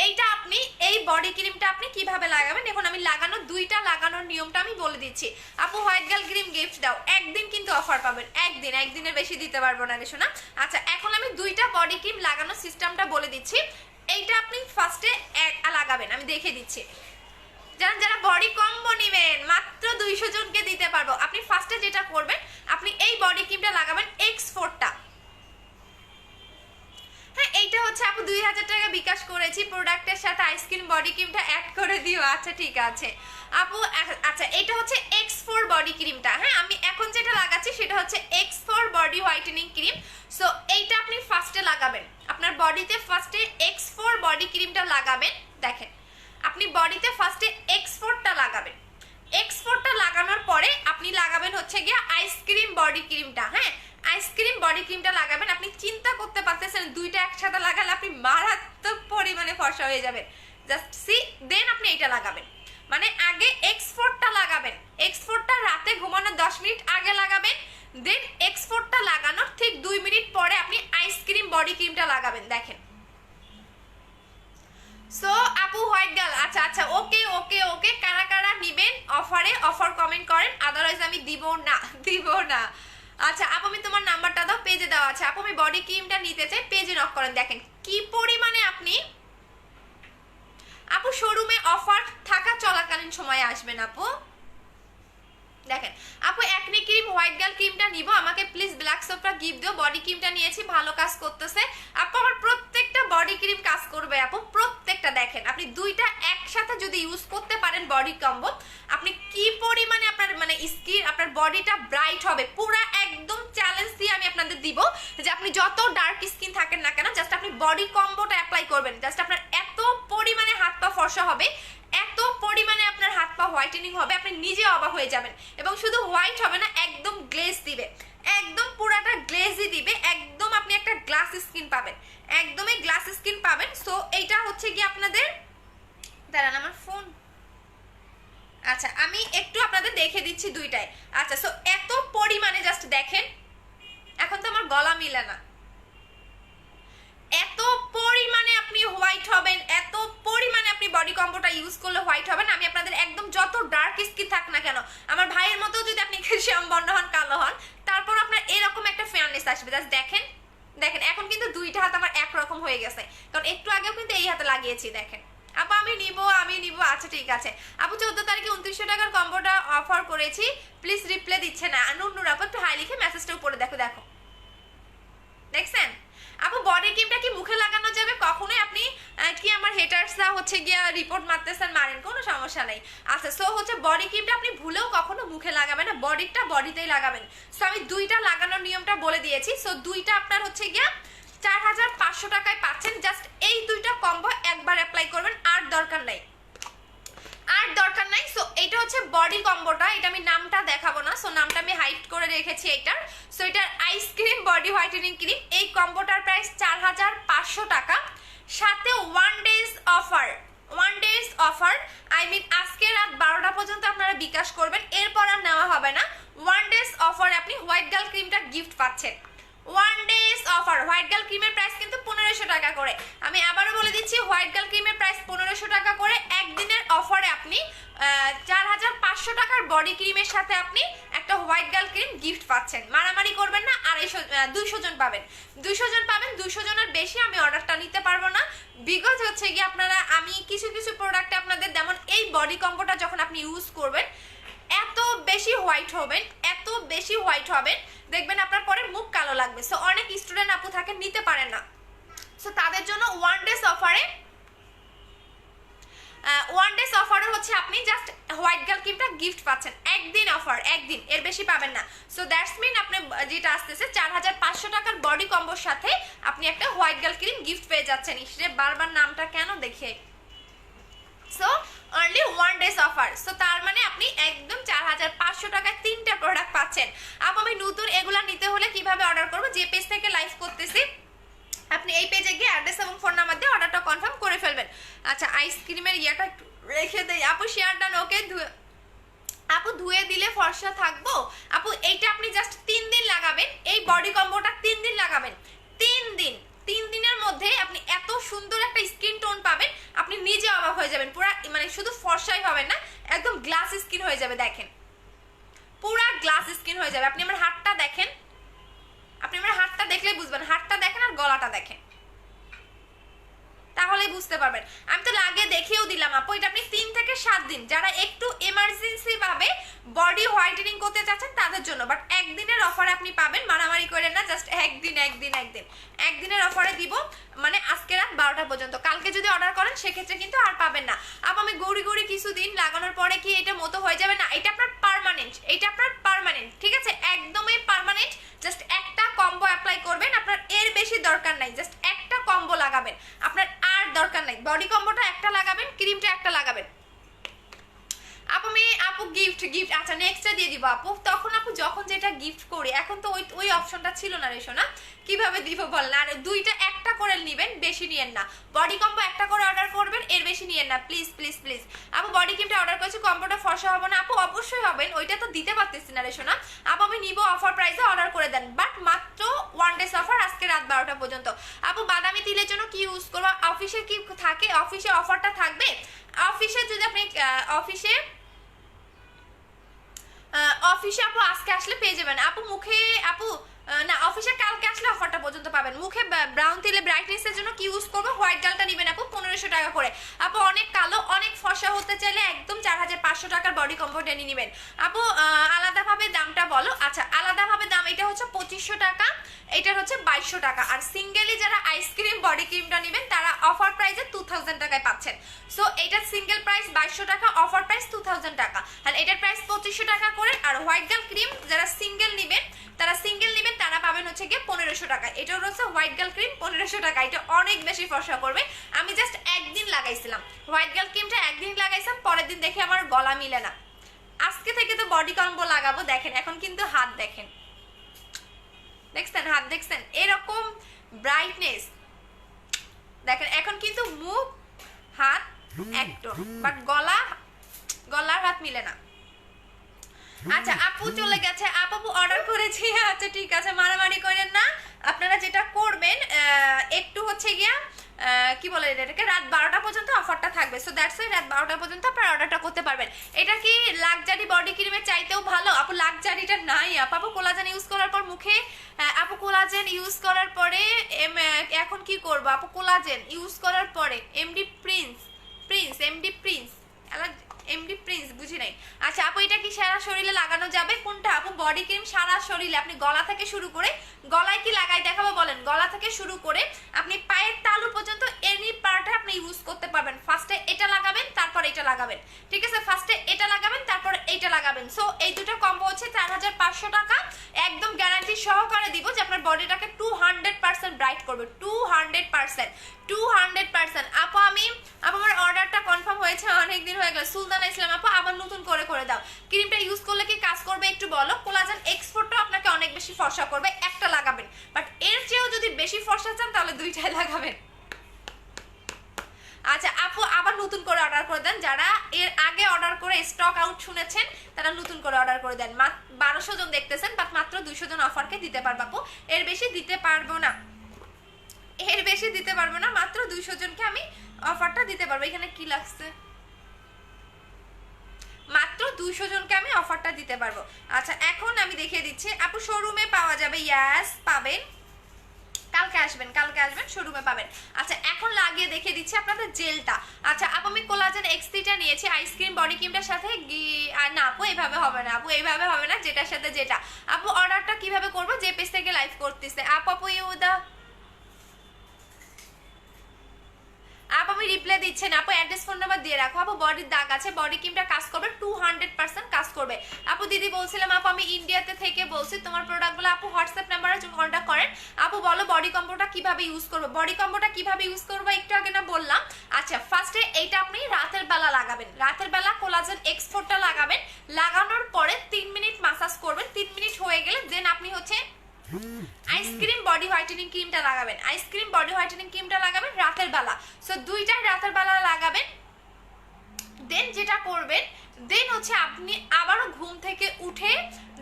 এইটা আপনি এই বডি ক্রিমটা আপনি কিভাবে লাগাবেন, এখন আমি দুইটা লাগানোর নিয়মটা আমি বলে দিচ্ছি। আপু হোয়াইট গার্ল ক্রিম গিফট দাও, একদিন কিন্তু অফার পাবেন, একদিনের বেশি দিতে পারবো না রে শোনা। আচ্ছা এখন আমি দুইটা বডি ক্রিম লাগানোর সিস্টেমটা বলে দিচ্ছি। এইটা আপনি ফার্স্টে লাগাবেন, আমি দেখে দিচ্ছি। যারা বডি কম্বো নেবেন মাত্র 200 জনকে দিতে পারবো। আপনি ফার্স্টে যেটা করবেন, আপনি এই বডি ক্রিমটা লাগাবেন X4টা। হ্যাঁ এইটা হচ্ছে আপু 2000 টাকা বিকাশ করেছি, প্রোডাক্টের সাথে আইসক্রিম বডি ক্রিমটা অ্যাড করে দিও। আচ্ছা ঠিক আছে আপু। আচ্ছা এটা হচ্ছে X4 বডি ক্রিমটা, হ্যাঁ আমি এখন যেটা লাগাচ্ছি সেটা হচ্ছে X4 body whitening cream. So এইটা আপনি ফার্স্টে লাগাবেন, আপনার বডিতে ফার্স্টে X4 বডি ক্রিমটা লাগাবেন। দেখেন আপনি বডিতে ফার্স্টে X4টা লাগাবেন, X4টা লাগানোর পরে আপনি লাগাবেন হচ্ছে গিয়ে আইসক্রিম বডি ক্রিমটা। হ্যাঁ আইসক্রিম বডি ক্রিমটা লাগাবেন। আপনি চিন্তা করতে পারতেছেন দুইটা একসাথে লাগালে আপনি মারাত্মক পরিমাণে ফর্সা হয়ে যাবেন। জাস্ট সি, দেন আপনি এটা লাগাবেন। মানে আগে এক্স4টা লাগাবেন, এক্স4টা রাতে ঘুমানোর 10 মিনিট আগে লাগাবেন, দেন এক্স4টা লাগানোর ঠিক 2 মিনিট পরে আপনি আইসক্রিম বডি ক্রিমটা লাগাবেন। দেখেন সো আপু হোয়াইট গার্ল, আচ্ছা আচ্ছা, ওকে ওকে ওকে, কারা কারা নিবেন অফারে অফার কমেন্ট করেন, আদারওয়াইজ আমি দিব না। আচ্ছা আপু আমি তোমার নাম্বারটা দাও, পেজে দেওয়া আছে। আপু আমি বডি ক্রিমটা নিতে চাই, পেজে নক করেন। দেখেন কি পরিমাণে আপু শোরুমে অফার থাকা চলাকালীন সময়ে আসবেন আপু। দেখেন আপু একনি ক্রিম হোয়াইট গার্ল ক্রিমটা নিব, আমাকে প্লিজ ব্ল্যাক সোপটা গিফট দিও। বডি ক্রিমটা নিয়েছি, ভালো কাজ করতেছে আপু, আমার প্রত্যেকটা বডি ক্রিম কাজ করবে আপু, প্রত্যেকটা। দেখেন আপনি দুইটা একসাথে যদি ইউজ করতে পারেন বডি কম্বো, আপনি কি পরিমাণে আপনার মানে স্কিন আপনার বডিটা ব্রাইট হবে। পুরা একদম চ্যালেঞ্জ দিয়ে আমি আপনাদের দিব যে আপনি যত ডার্ক স্কিন থাকেন না কেন, জাস্ট আপনি বডি কম্বোটা অ্যাপ্লাই করবেন, জাস্ট আপনার এত পরিমাণে হাত পা ফর্সা হবে, এত পরিমাণে আপনার হাত পা হোয়াইটেনিং হবে, আপনি নিজে অবাক হয়ে যাবেন। এবং শুধু হোয়াইট হবে না, একদম গ্লেজ দিবে, একদম পুরাটা গ্লেজই দিবে, একদম আপনি একটা গ্লাস স্কিন পাবেন, একদমই গ্লাস স্কিন পাবেন। সো এইটা হচ্ছে কি আপনাদের, দাঁড়ান আমার ফোন, আচ্ছা আমি একটু আপনাদের দেখে দিচ্ছি দুইটাই। আচ্ছা সো এত পরিমাণে জাস্ট দেখেন, এখন তো আমার গলা মিলে না, এত পরিমাণে আপনি হোয়াইট হবেন, এত পরিমাণে আপনি বডি কম্বোটা ইউজ করলে হোয়াইট হবেন। আমি আপনাদের একদম যত ডার্ক স্কিন থাক না কেন, আমার ভাইয়ের মতো যদি আপনি শ্যাম বর্ণ হন, কালো হন, তারপর আপনার এরকম একটা ফেয়ারনেস আসবে। জাস্ট দেখেন দেখেন, এখন কিন্তু দুইটা হাত আমার একরকম হয়ে গেছে, কারণ একটু আগেও কিন্তু এই হাতে লাগিয়েছি। দেখেন আপু আমি নিব। আচ্ছা ঠিক আছে আপু, 14 তারিখে 2900 টাকার কম্বোটা অফার করেছি, প্লিজ রিপ্লাই দিচ্ছে না। নুর আপু একটু হাই লিখে মেসেজটা উপরে দেখো দেখছেন আপু। বডি ক্রিমটা কি মুখে লাগানো যাবে? কখনোই আপনি কি আমার হেটার্সরা হচ্ছে গিয়া রিপোর্ট মারতেছেন, মারেন, কোনো সমস্যা নাই। আচ্ছা সো হচ্ছে বডি ক্রিমটা আপনি ভুলেও কখনো মুখে লাগাবেন না, বডিটা বডিতেই লাগাবেন। সো আমি দুইটা লাগানোর নিয়মটা বলে দিয়েছি। সো দুইটা আপনার হচ্ছে গিয়া 4500 টাকায় পাচ্ছেন। জাস্ট এই দুইটা কম্বো একবার অ্যাপ্লাই করবেন, আর দরকার নাই। সো এটা হচ্ছে বডি কম্বোটা, এটা আমি নামটা দেখাবো না, সো নামটা আমি হাইড করে রেখেছি এইটার। সো এটার আইসক্রিম বডি হোয়াইটেনিং ক্রিম, এই কম্বোটার প্রাইস 4500 টাকা, সাথে 1 ডেজ অফার। আই মিন আজকে রাত 12টা পর্যন্ত আপনারা বিকাশ করবেন, এরপর আর নেওয়া হবে না। 1 ডেজ অফারে আপনি হোয়াইট গার্ল ক্রিমটা গিফট পাচ্ছেন। 1 ডেজ অফার। হোয়াইট গার্ল ক্রিমের প্রাইস কিন্তু 1500 টাকা করে। আমি আবারও বলে দিচ্ছি, হোয়াইট গার্ল ক্রিমের প্রাইস 1500 টাকা করে। একদিনের অফারে আপনি 4500 টাকার বডি ক্রিমের সাথে আপনি একটা হোয়াইট গার্ল ক্রিম গিফট পাচ্ছেন। মারামারি করবেন না, 200 জন পাবেন। 200 জনের বেশি আমি অর্ডারটা নিতে পারবো না, বিকজ হচ্ছে গিয়ে আপনারা, আমি কিছু প্রোডাক্টে আপনাদের, যেমন এই বডি কম্বোটা যখন আপনি ইউজ করবেন, এত বেশি হোয়াইট হবেন, দেখবেন আপনার পরে মুখ কালো লাগবে। সো অনেক স্টুডেন্ট আপু থাকে নিতে পারেন না, সো তাদের জন্য 1 ডেজ অফারে হচ্ছে আপনি জাস্ট হোয়াইট গার্ল ক্রিমটা গিফট পাচ্ছেন। একদিন অফার, একদিন, এর বেশি পাবেন না। সো দ্যাটস মিন আপনি যেটা আসতেছে 4500 টাকার বডি কম্বোর সাথে আপনি একটা হোয়াইট গার্ল ক্রিম গিফট পেয়ে যাচ্ছেন। ইসরে বারবার নামটা কেন দেখে। So only 1 days offer. So তার মানে আপনি একদম 4500 টাকায় 3টা প্রোডাক্ট পাচ্ছেন। আমি নতুন এগুলা নিতে হলে কিভাবে অর্ডার করবো? যে পেজ থেকে লাইভ করতেছি আপনি এই পেজে গিয়ে অ্যাড্রেস এবং ফোন নাম্বার দিয়ে অর্ডারটা কনফার্ম করে ফেলবেন। আচ্ছা আইসক্রিমের ইয়াটা একটু রেখে দেই আপু, শেয়ার ডান। ওকে আপু ধুয়ে দিলে ফর্সা থাকবো? আপু এইটা আপনি জাস্ট 3 দিন লাগাবেন, এই বডি কম্বোটা 3 দিন লাগাবেন। 3 দিনের মধ্যে আপনি এত সুন্দর একটা স্কিন টোন পাবেন, আপনি নিজে অবাক হয়ে যাবেন। পুরা মানে শুধু ফর্সাই হবেন না, একদম গ্লাস স্কিন হয়ে যাবে। দেখেন পুরা গ্লাস স্কিন হয়ে যাবে। আপনি আমার হাতটা দেখেন, আপনি আমার হাতটা দেখলেই বুঝবেন। হাতটা দেখেন আর গলাটা দেখেন, তাহলেই বুঝতে পারবেন। আমি তো লাগিয়ে দেখিয়েও দিলাম আপু, এটা আপনি 3 থেকে 7 দিন, যারা একটু এমার্জেন্সি ভাবে বডি হোয়াইটেনিং করতে চাচ্ছেন তাদের জন্য। বাট একদিনের অফারে আপনি পাবেন, মারামারি করেন না, জাস্ট একদিনের অফারে দিব, মানে আজকে রাত 12টা পর্যন্ত। কালকে যদি অর্ডার করেন সেক্ষেত্রে কিন্তু আর পাবেন না। আপু আমি গড়ি কিছুদিন লাগানোর পরে কি এটা মতো হয়ে যাবে? না, এটা আপনার পার্মানেন্ট, ঠিক আছে, একদমই পার্মানেন্ট। জাস্ট একটা কম্বো অ্যাপ্লাই করবেন, আপনার এর বেশি দরকার নাই, জাস্ট একটা কম্বো লাগাবেন, আপনার আর দরকার নাই। বডি কম্বোটা একটা লাগাবেন, ক্রিমটা একটা লাগাবেন। আপু গিফট গিফট আচ্ছা নেক্সটটা দিয়ে দিব আপু, তখন আপু যখন যেটা গিফট করি, এখন তো ওই অপশনটা ছিল না রে সোনা, কিভাবে দিব বলেন। আর দুইটা একটা করে নেবেন, বেশি নিয়েন না। বডি কম্বো একটা করে অর্ডার করবেন, এর বেশি নিয়েন না প্লিজ প্লিজ প্লিজ। আপু বডি ক্রিমটা অর্ডার করেছি, কম্বোটা ফর্সা হবে না আপু? অবশ্যই হবেন, ওইটা তো দিতে পারতেছি না রে সোনা। আপু আমি নিব, অফার প্রাইসে অর্ডার করে দেন, বাট মাত্র 1 ডেজ অফার, আজকে রাত 12টা পর্যন্ত। আপু বাদামি তিলের জন্য কি ইউজ করবো? অফিসে কি থাকে? অফিসে অফারটা থাকবে? অফিসে যদি আপনি অফিসে আপু আজকে আসলে পেয়ে যাবেন আপু। মুখে আপু না, অফিসে কালকে আসলে অফারটা পর্যন্ত পাবেন। মুখে ব্রাউন তিলে ব্রাইটনেসের জন্য কি ইউজ করবো? হোয়াইট গালটা নেবেন আপু 1500 টাকা করে। আপু অনেক কালো অনেক ফর্সা হতে চাইলে একদম 4500 টাকার বডি কমফোর্ট নিয়ে নেবেন আপু। আলাদাভাবে দামটা বলো। আচ্ছা আলাদাভাবে দাম, এটা হচ্ছে 2500 টাকা, এটার হচ্ছে 2200 টাকা। আর সিঙ্গেলি যারা আইসক্রিম বডি ক্রিমটা নেবেন তারা অফার প্রাইসে 2000 টাকায় পাচ্ছেন। সো এটার সিঙ্গেল প্রাইস 2200 টাকা, অফার প্রাইস 2000 টাকা। আর এটার প্রাইস 2500 টাকা করে। আর হোয়াইট গার্ল ক্রিম যারা সিঙ্গেল নেবেন তারা পাবেন হচ্ছে গিয়ে 1500 টাকা। এটা হচ্ছে হোয়াইট গার্ল ক্রিম 1500 টাকা। এটা অনেক বেশি ফর্সা করবে। আমি জাস্ট একদিন লাগাইছিলাম হোয়াইট গার্ল ক্রিমটা, একদিন লাগাইছিলাম, পরের দিন দেখে আমার গলা মিলে না। আজকে থেকে তো বডি কম্বো লাগাবো। দেখেন এখন কিন্তু হাত দেখেন, দেখছেন হাত, দেখছেন এরকম ব্রাইটনেস, দেখেন এখন কিন্তু মুখ হাত একদম, বাট গলার হাত মিলে না। আচ্ছা আপু চলে গেছে, আপু অর্ডার করেছি। আচ্ছা ঠিক আছে, মারামারি করেন না। আপনারা যেটা করবেন একটু হচ্ছে গিয়া কি বলে এটাকে, রাত 12টা পর্যন্ত অফারটা থাকবে। সো দ্যাটস ওয়াই রাত 12টা পর্যন্ত আপনারা অর্ডারটা করতে পারবেন। এটা কি লাক্সারি বডি ক্রিমের চাইতেও ভালো আপু? লাক্সারিটা নাই আপু। কোলাজেন ইউজ করার পর মুখে আপু, কোলাজেন ইউজ করার পরে এখন কি করবো আপু? কোলাজেন ইউজ করার পরে এমডি প্রিন্স বুঝি নাই। আচ্ছা আপু এটা কি সারা শরীরে লাগানো যাবে? কোনটা আপু? বডি ক্রিম সারা শরীরে, আপনি গলা থেকে শুরু করে, গলায় কি লাগাই দেখাবো বলেন? গলা থেকে শুরু করে আপনি পায়ের তালু পর্যন্ত এনি পার্টে আপনি ইউজ করতে পারবেন। ফার্স্টে এটা লাগাবেন, তারপর এটা লাগাবেন, ঠিক আছে? ফার্স্টে এটা লাগাবেন, তারপর এইটা লাগাবেন। সো এই দুটো কম্বো হচ্ছে 4500 টাকা। একদম গ্যারান্টি সহকারে দিব যে আপনার বডিটাকে 200% ব্রাইট করবে, 200%। আপু আমার অর্ডারটা কনফার্ম হয়েছে, অনেকদিন হয়ে গেল। সুলতানা ইসলাম আপু আবার নতুন করে দাও। ক্রিমটা ইউজ করলে কি কাজ করবে একটু বলো? কোলাজেন এক্সপোর্টটা আপনাকে অনেক বেশি ফর্সা করবে, একটা লাগাবেন, বাট এর চেয়েও যদি বেশি ফর্সা চান তাহলে দুইটাই লাগাবেন। আচ্ছা আপু আবার নতুন করে অর্ডার করে দেন। যারা এর আগে অর্ডার করে স্টক আউট শুনেছেন তারা নতুন করে অর্ডার করে দেন। 1200 জন দেখতেছেন, বাট মাত্র 200 জন অফারকে দিতে পারবো আপু, এর বেশি দিতে পারবো না, মাত্র 200 জনকে আমি অফারটা দিতে পারবো। এখানে কি লাগছে? মাত্র 200 জনকে আমি অফারটা দিতে পারবো। আচ্ছা এখন আমি দেখিয়ে দিচ্ছি আপু, শোরুমে পাওয়া যাবে, ইয়াস পাবেন, কালকে আসবেন শোরুমে পাবেন। আচ্ছা এখন লাগিয়ে দেখিয়ে দিচ্ছি আপনাদের জেলটা। আচ্ছা আপু আমি কোলাজেন এক্স3টা নিয়েছি আইসক্রিম বডি ক্রিমটার সাথে। না আপু এইভাবে হবে না, যেটার সাথে যেটা। আপু অর্ডারটা কিভাবে করবো? যে পেজ থেকে লাইভ করতেছে আপু ইউদা আমি রিপ্লাই দিচ্ছেন আপু, অ্যাড্রেস ফোন নাম্বার দিয়ে রাখো আপু। বডির দাগ আছে, বডি ক্রিমটা কাজ করবে, 200% কাজ করবে আপু। দিদি বলছিলাম আপু আমি ইন্ডিয়াতে থেকে বলছি, তোমার প্রোডাক্টগুলো আপু হোয়াটসঅ্যাপ নাম্বারে কন্ট্যাক্ট করেন। আপু বলো বডি কম্বোটা কিভাবে ইউজ করবো? একটু আগে না বললাম। আচ্ছা ফার্স্টে এইটা আপনি রাতের বেলা লাগাবেন, রাতের বেলা কোলাজেন এক্সপোর্টটা লাগাবেন। লাগানোর পরে 3 মিনিট মাসাজ করবেন, 3 মিনিট হয়ে গেলে দেন আপনি হচ্ছে আইসক্রিম বডি হোয়াইটেনিং ক্রিমটা লাগাবেন রাতের বেলা। সো দুইটাই রাতের বেলা লাগাবেন। দেন যেটা করবেন, দেন হচ্ছে আপনি আবারও ঘুম থেকে উঠে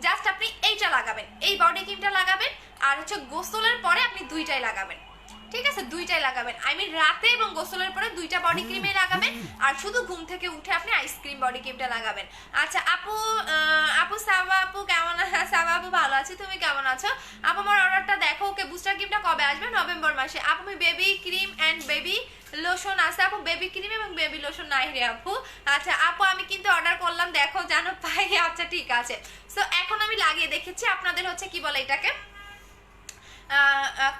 জাস্ট আপনি এইটা লাগাবেন, এই বডি ক্রিমটা লাগাবেন। আর হচ্ছে গোসলের পরে আপনি দুইটাই লাগাবেন, ঠিক আছে? দুইটাই লাগাবেন, রাতে এবং গোসলের পরে দুইটা বডি ক্রিমে লাগাবেন। আর শুধু ঘুম থেকে উঠে আপনি আইসক্রিম বডি ক্রিমটা লাগাবেন। আচ্ছা আপু সাবা আপু কেমন? সাবা আপু ভালো আছি, তুমি কেমন আছো আপু? আমার অর্ডারটা দেখো। ওকে বুস্টার ক্রিমটা কবে আসবে? নভেম্বর মাসে আপু। আমি baby cream and baby lotion আছে আপু, বেবি ক্রিম এবং বেবি লোশন নাই রে আপু। আচ্ছা আপু আমি কিন্তু অর্ডার করলাম, দেখো জানো পাই। আচ্ছা ঠিক আছে। সো এখন আমি লাগিয়ে দেখেছি আপনাদের হচ্ছে কি বলে এটাকে,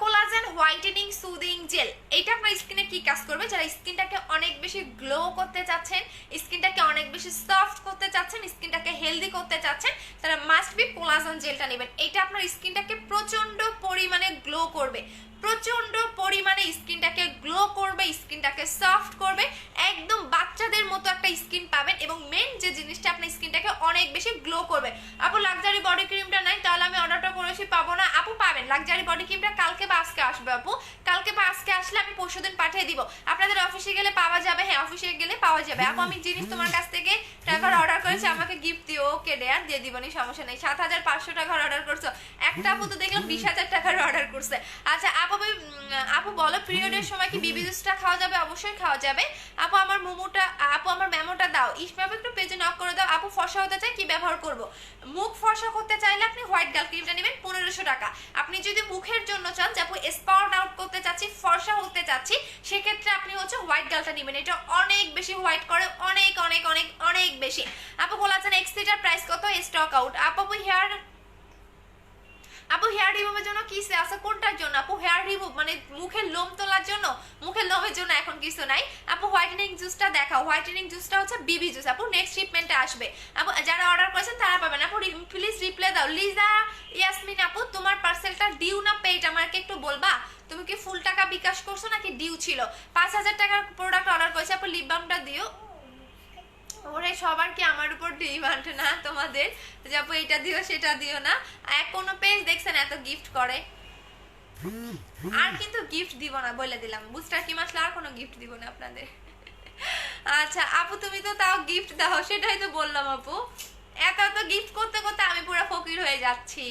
কোলাজেন হোয়াইটেনিং সুদিং জেল। এটা আপনার স্কিনে কি কাজ করবে? যারা স্কিনটাকে অনেক বেশি গ্লো করতে চাচ্ছেন, স্কিনটাকে অনেক বেশি সফট করতে চাচ্ছেন, স্কিনটাকে হেলদি করতে চাচ্ছেন, তারা মাস্ট বি কোলাজেন জেলটা নেবেন। এটা আপনার স্কিনটাকে প্রচন্ড পরিমাণে গ্লো করবে, স্কিনটাকে সফট করবে, একদম বাচ্চাদের মতো একটা একটা স্কিন পাবেন এবং মেন যে জিনিসটা আপনার স্কিনটাকে অনেক বেশি গ্লো করবে। আপু লাক্সারি বডি ক্রিমটা নাই, তাহলে আমি অর্ডারটা করেছি পাবো না? আপু পাবেন, লাক্সারি বডি ক্রিমটা কালকে বা আজকে আসবে আপু, কালকে বা আজকে আসলে আমি পরশুদিন পাঠিয়ে দিব। আপনাদের অফিসে গেলে পাওয়া যাবে, হ্যাঁ অফিসে গেলে পাওয়া যাবে। আপু আমি জিনিস তোমার কাছ থেকে টাকার অর্ডার করেছি, আমাকে গিফট দিও। ওকে ডেয়ার, দিয়ে দিবনি, সমস্যা নেই। 7,500 টাকার অর্ডার করছো, একটা আপু তো দেখলাম 20,000 টাকার অর্ডার করছে। আচ্ছা আপু বলো পিরিয়ডের সময় কি বিবি জুসটা খাওয়া যাবে? অবশ্যই খাওয়া যাবে। আপু আমার মেমোটা দাও। ইসমাপু একটু পেজে নক করে দাও। আপু ফর্সা হতে চাই, কি ব্যবহার করব? মুখ ফর্সা করতে চাইলে আপনি হোয়াইট গার্ল ক্রিমটা নেবেন 1500 টাকা। আপনি যদি মুখের জন্য চান যে আপু স্পট আউট করতে চাচ্ছি, ফর্সা হতে চাচ্ছি, সেক্ষেত্রে আপনি হচ্ছে হোয়াইট গার্লটা নেবেন। এটা অনেক বেশি হোয়াইট করে, অনেক অনেক অনেক অনেক বেশি। আপু বলেছেন এক্সিটার প্রাইস কত? Stock out. আপু হেয়ার রিমুভের জন্য কি আছে? কোনটার জন্য আপু? হেয়ার রিমুভ মানে মুখের লোম তোলার জন্য? মুখের লোমের জন্য এখন কিছু নাই আপু। হোয়াইটেনিং জুসটা দেখাও। হোয়াইটেনিং জুসটা হচ্ছে বিবি জুস আপু, নেক্সট শিপমেন্টে আসবে আপু। যারা অর্ডার করেছেন তারা পাবেন আপু। প্লিজ রিপ্লাই দাও। লিজা ইয়াসমিন আপু তোমার পার্সেলটা ডিউ না পেইড আমাকে একটু বলবা? তুমি কি ফুল টাকা বিকাশ করছো নাকি ডিউ ছিল? 5,000 টাকার প্রোডাক্ট অর্ডার করেছে আপু, লিপ বামটা দিও। ওরে সবার কি আমার উপর ডিমান্ড না তোমাদের যে আপু এটা দিও সেটা দিও না? কোনো পেজ দেখছেন এত গিফট করে? আর কিন্তু গিফট দিব না বলে দিলাম, বুস্টার কি মাসলে আর কোনো গিফট দিব না আপনাদের। আচ্ছা আপু তুমি তো তাও গিফট দাও, সেটাই তো বললাম আপু। এত এত গিফট করতে করতে আমি পুরো ফকির হয়ে যাচ্ছি।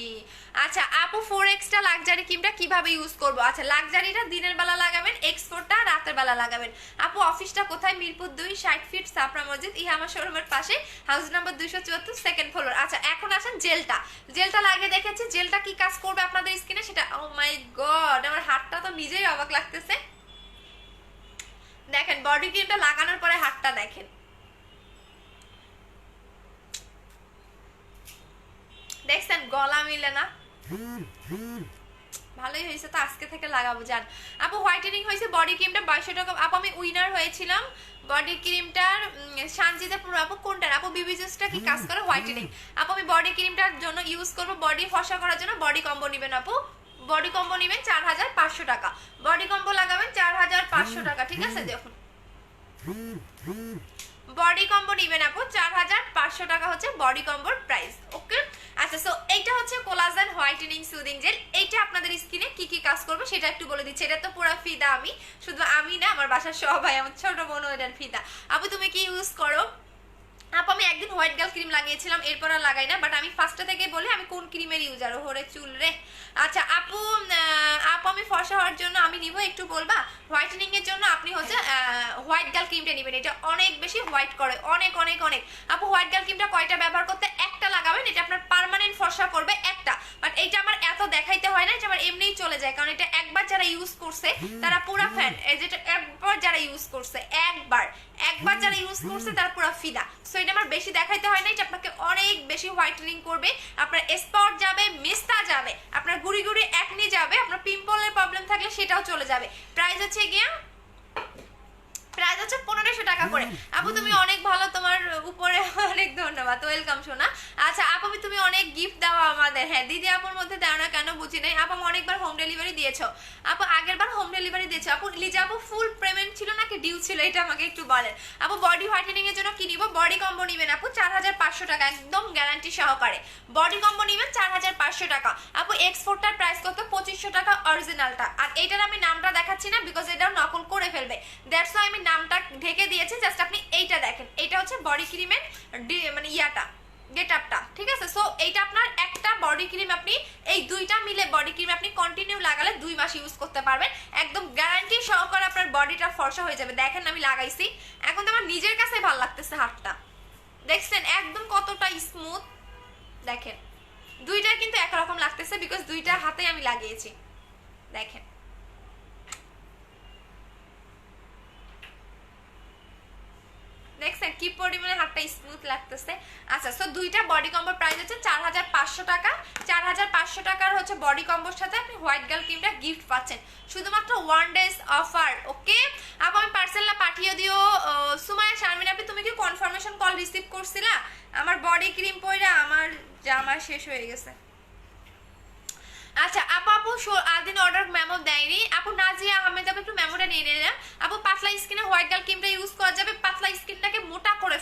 আচ্ছা আপু 4Xটা লাক্সারি ক্রিমটা কিভাবে ইউজ করব? আচ্ছা লাক্সারিটা দিনের বেলা লাগাবেন, X4টা রাতের বেলা লাগাবেন। আপু অফিসটা কোথায়? মিরপুর 2, 60 ফিট সাপরা মসজিদ, ইহামা শোরুমের পাশে, হাউস নাম্বার 274, সেকেন্ড ফ্লোর। আচ্ছা এখন আসেন জেলটা লাগিয়ে দেখেছি, জেলটা কি কাজ করবে আপনাদের স্কিনে সেটা। ও মাই গড, আমার হাতটা তো নিজেই অবাক লাগতেছে। দেখেন বডি ক্রিমটা লাগানোর পরে হাতটা দেখেন, দেখছেন গলা মিলে না? ভালোই হয়েছে তো, আজকে থেকে লাগাবো জান। আপু হোয়াইটেনিং হয়েছে বডি ক্রিমটা 2200 টাকা। আপু আমি উইনার হয়েছিলাম বডি ক্রিমটার সানজিদা পুরো। আপু কোনটার? আপু বিবি জুসটা কি কাজ করে হোয়াইটেনিং? আপু আমি বডি ক্রিমটার জন্য ইউজ করব, বডি ফর্সা করার জন্য বডি কম্বো নেবেন আপু। বডি কম্বো নেবেন 4,500 টাকা। বডি কম্বো লাগাবেন 4,500 টাকা, ঠিক আছে? দেখুন বডি কম্বো নিবেন আপু 4,500 টাকা হচ্ছে বডি কম্বোর প্রাইস। ওকে আচ্ছা, সো এইটা হচ্ছে কোলাজেন হোয়াইটেনিং সুদিং জেল। এইটা আপনাদের স্কিনে কি কি কাজ করবে সেটা একটু বলে দিচ্ছি। এটা তো পুরো ফিদা, আমি শুধু আমি না, আমার বাসার সবাই, আমার ছোট বোনও এটার ফিদা। আপু তুমি কি ইউজ করো? আপু আমি একদিন হোয়াইট গার্ল ক্রিম লাগিয়েছিলাম, এরপর আর লাগাই না, বাট আমি ফার্স্টে থেকে বলি আমি কোন ক্রিমের ইউজার। ওরে চুল রে। আচ্ছা আপু আমি ফর্সা হওয়ার জন্য আমি নিব, একটু বলবা? হোয়াইটেনিং এর জন্য আপনি হচ্ছে হোয়াইট গার্ল ক্রিমটা নেবেন, এটা অনেক বেশি হোয়াইট করে, অনেক অনেক অনেক। আপু হোয়াইট গার্ল ক্রিমটা কয়টা ব্যবহার করতে? একটা লাগাবেন, এটা আপনার পার্মানেন্ট ফর্সা করবে একটা। বাট এইটা আমার এত দেখাইতে হয় না, এটা আমার এমনিই চলে যায়, কারণ এটা একবার যারা ইউজ করছে তারা পুরা ফ্যান। এই যেটা একবার যারা ইউজ করছে, একবার যারা ইউজ করছে তারা পুরো ফিদা। সো এটা আমার বেশি দেখাইতে হয় না, এটা আপনাকে অনেক বেশি হোয়াইটেনিং করবে। আপনার স্পট যাবে, মিস্তা যাবে, আপনার গুড়ি গুড়ি একনি যাবে, আপনার পিম্পলের প্রবলেম থাকলে সেটাও চলে যাবে। প্রাইস হচ্ছে গিয়া 1500 টাকা করে। আপু তুমি অনেক ভালো, তোমার উপরে অনেক ধন্যবাদ, ওয়েলকাম সোনা। আচ্ছা আপু তুমি অনেক গিফট দাও আমাদের। হ্যাঁ দিদি আপুর মধ্যে দাও না কেন বুঝি নাই। আপু অনেকবার হোম ডেলিভারি দিয়েছো আপু, আগের বার হোম ডেলিভারি দিয়েছো আপু। লিজা আপু ফুল পেমেন্ট ছিল নাকি ডিউ ছিল, এটা আমাকে একটু বলেন। আপু বডি হোয়াইটেনিং এর জন্য কি নিব? বডি কম্বো নিবেন আপু 4,500 টাকা, একদম গ্যারান্টি সহকারে বডি কম্বো নিবেন 4,500 টাকা। আপু X4টার প্রাইস কত? 2500 টাকা অরিজিনালটা। আর এটার আমি নামটা দেখাচ্ছি না, বিকজ এটাও নকল করে ফেলবে, দ্যাটস ওয়াই আমি নামটা ঢেকে দিয়েছি। জাস্ট আপনি এইটা দেখেন, এইটা হচ্ছে বডি ক্রিমের মানে ইয়াটা, গেট আপটা, ঠিক আছে? সো এইটা আপনার একটা বডি ক্রিম, আপনি এই দুইটা মিলে বডি ক্রিম আপনি কন্টিনিউ লাগালে 2 মাস ইউজ করতে পারবেন, একদম গ্যারান্টি সহকারে আপনার বডিটা ফর্সা হয়ে যাবে। দেখেন আমি লাগাইছি, এখন তো আমার নিজের কাছে ভালো লাগতেছে হাতটা, দেখছেন একদম কতটা স্মুথ। দেখেন দুইটা কিন্তু একরকম লাগতেছে, বিকজ দুইটা হাতে আমি লাগিয়েছি। দেখেন দেখছেন কি পরিমাণে হাতটা স্মুথ লাগতেছে। আচ্ছা সো দুইটা বডি কম্বোর প্রাইস হচ্ছে 4,500 টাকা। 4,500 টাকার হচ্ছে বডি কম্বোর সাথে আপনি হোয়াইট গার্ল ক্রিমটা গিফট পাচ্ছেন, শুধুমাত্র 1 ডেজ অফার। ওকে আপু আমি পার্সেলটা পাঠিয়ে দিও। সুমাইয়া শারমিন আপনি তুমি কি কনফার্মেশন কল রিসিভ করছিলা? আমার বডি ক্রিম পরে আমার জামা শেষ হয়ে গেছে। আচ্ছা আপু আদিন অর্ডার মেমো দেয়নি আপু। নাজিয়া আহমেদ আপু একটু মেমোটা নিয়ে নিলেন। আপু পাতলা স্কিনে হোয়াইট গার্ল ক্রিমটা ইউজ করা যাবে, পাতলা স্কিনটাকে মোটা করে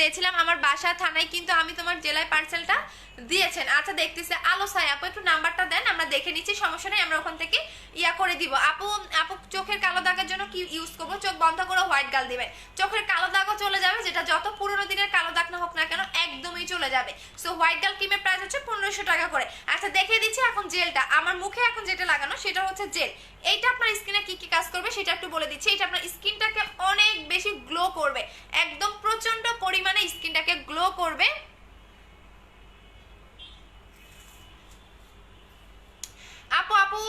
চেয়েছিলাম আমার বাসা থানায়, কিন্তু আমি তোমার জেলায় পার্সেলটা দিয়েছেন। আচ্ছা দেখতেছে আলো সাই আপু, একটু নাম্বারটা দেন, আমরা দেখে নিচ্ছি, সমস্যা নেই, আমরা ওখান থেকে ইয়া করে দিব। আপু আপু চোখের কালো দাগের জন্য কি ইউজ করবো? চোখ বন্ধ করে হোয়াইট গাল দিবেন, চোখের কালো দাগও চলে যাবে, যেটা যত পুরোনো দিনের কালো দাগ না হোক না কেন একদমই চলে যাবে। সো হোয়াইট গাল ক্রিমের প্রাইস হচ্ছে 1500 টাকা করে। আচ্ছা দেখিয়ে দিচ্ছি এখন জেলটা, আমার মুখে এখন যেটা লাগানো সেটা হচ্ছে জেল। এইটা আপনার স্কিনে কি কি কাজ করবে সেটা একটু বলে দিচ্ছি। এটা আপনার স্কিনটাকে অনেক বেশি গ্লো করবে, একদম প্রচন্ড পরিমাণে স্কিনটাকে গ্লো করবে। আপু আপু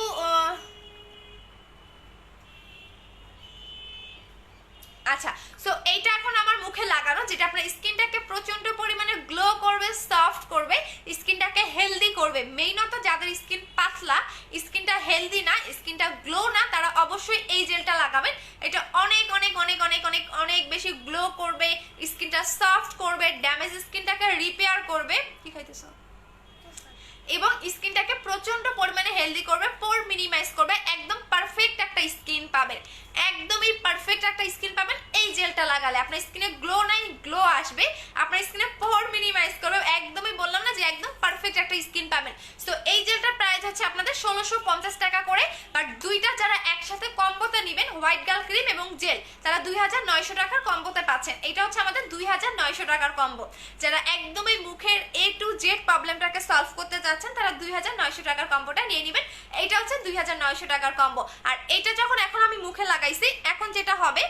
আচ্ছা, সো এইটা এখন আমার মুখে লাগানো, যেটা আপনার স্কিনটাকে প্রচন্ড পরিমাণে গ্লো করবে, সফট করবে, স্কিনটাকে হেলদি করবে। মেইনত যাদের স্কিন পাতলা, স্কিনটা হেলদি না, স্কিনটা গ্লো না, তারা অবশ্যই এই জেলটা লাগাবেন। এটা অনেক অনেক অনেক অনেক অনেক অনেক বেশি গ্লো করবে, স্কিনটা সফট করবে, ড্যামেজ স্কিনটাকে রিপেয়ার করবে। কি খাইতেছো? এবং স্কিনটাকে প্রচন্ড পরিমাণে হেলদি করবে, পোর মিনিমাইজ করবে, একদম পারফেক্ট একটা স্কিন পাবেন, একদমই পারফেক্ট একটা স্কিন পাবেন এই জেলটা লাগালে। আপনার স্কিনে গ্লো নাই, গ্লো আসবে, আপনার স্কিনে পোর মিনিমাইজ করবে, একদমই বললাম না যে একদম পারফেক্ট একটা স্কিন পাবেন। সো এই জেলটার প্রাইস হচ্ছে আপনাদের 1650 টাকা করে, বাট দুইটা যারা একসাথে কম্বোতে নেবেন, হোয়াইট গার্ল ক্রিম এবং জেল, তারা 2900 টাকার কম্বোতে পাচ্ছেন। এটা হচ্ছে আমাদের 2900 টাকার কম্বো। যারা একদমই মুখের A to Z প্রবলেমটাকে সলভ করতে চাচ্ছেন, তারা 2900 টাকার কম্বোটা নিয়ে নেবেন। এটা হচ্ছে 2900 টাকার কম্বো। আর এটা যখন এখন আমি মুখে লাগাইছি, এখন যেটা হবে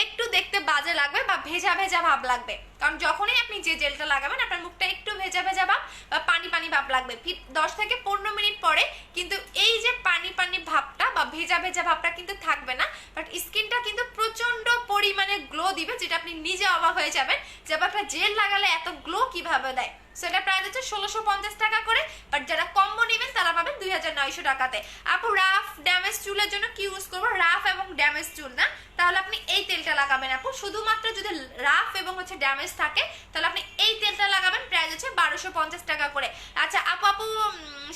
একটু দেখতে বাজে লাগবে বা ভেজা ভেজা ভাব লাগবে, কারণ যখনই আপনি যে জেলটা লাগাবেন আপনার মুখটা একটু ভেজা ভেজা ভাব বা পানি পানি ভাব লাগবে। 10 থেকে 15 মিনিট পরে কিন্তু এই যে পানি পানি ভাবটা বা ভেজা ভেজা ভাবটা কিন্তু থাকবে না, বাট স্কিনটা কিন্তু প্রচন্ড পরিমাণে গ্লো দিবে, যেটা আপনি নিজে অবাক হয়ে যাবেন যে একটা জেল লাগালে এত গ্লো কিভাবে দেয়। সেটা প্রাইস হচ্ছে 1650 টাকা করে, বাট যারা কম্বো নেবেন তারা পাবেন 2900 টাকাতে। আপু রাফ ড্যামেজ চুলের জন্য কি ইউজ করবো? রাফ এবং ড্যামেজ চুল না, তাহলে আপনি এই তেলটা লাগাবেন আপু। শুধুমাত্র যদি রাফ এবং হচ্ছে ড্যামেজ থাকে তাহলে আপনি এই তেলটা লাগাবেন, প্রাইস হচ্ছে 1250 টাকা করে। আচ্ছা আপু আপু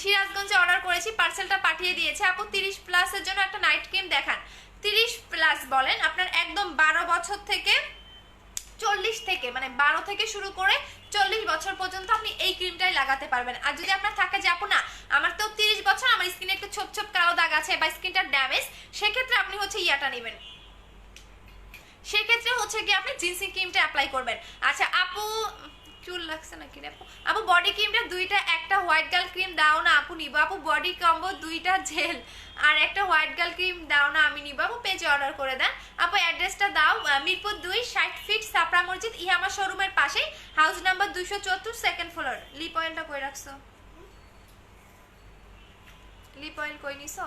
সিরাজগঞ্জে অর্ডার করেছি, পার্সেলটা পাঠিয়ে দিয়েছে। আপু 30 প্লাসের জন্য একটা নাইট ক্রিম দেখান। 30 প্লাস বলেন আপনার একদম 12 বছর থেকে 40 থেকে, মানে 12 থেকে শুরু করে 40 বছর পর্যন্ত আপনি এই ক্রিমটাই লাগাতে পারবেন। আর যদি আপনার থাকে যে আপু না আমার তো 30 বছর, আমার স্কিনে একটু ছোপ ছোপ কালো দাগ আছে বা স্কিনটা ড্যামেজ, সেক্ষেত্রে আপনি হচ্ছে ইয়াটা নেবেন, সেক্ষেত্রে হচ্ছে কি আপনি জিন্সিং ক্রিমটা অ্যাপ্লাই করবেন। আচ্ছা আপু চুল লাগছে নাকি রে আপু? আপু বডি ক্রিমটা দুইটা, একটা হোয়াইট গার্ল ক্রিম দাও না আপু, নিব আপু। বডি কম্বো দুইটা জেল আর একটা হোয়াইট গার্ল ক্রিম দাও না, আমি নিব আপু। পেজে অর্ডার করে দেন আপু। অ্যাড্রেসটা দাও, মিরপুর 2 60 ফিট সাপড়া মসজিদ, ইহামা শোরুমের পাশে, house number 274, second floor. Lip অয়েলটা কই রাখছো? লিপ অয়েল কই নিছো?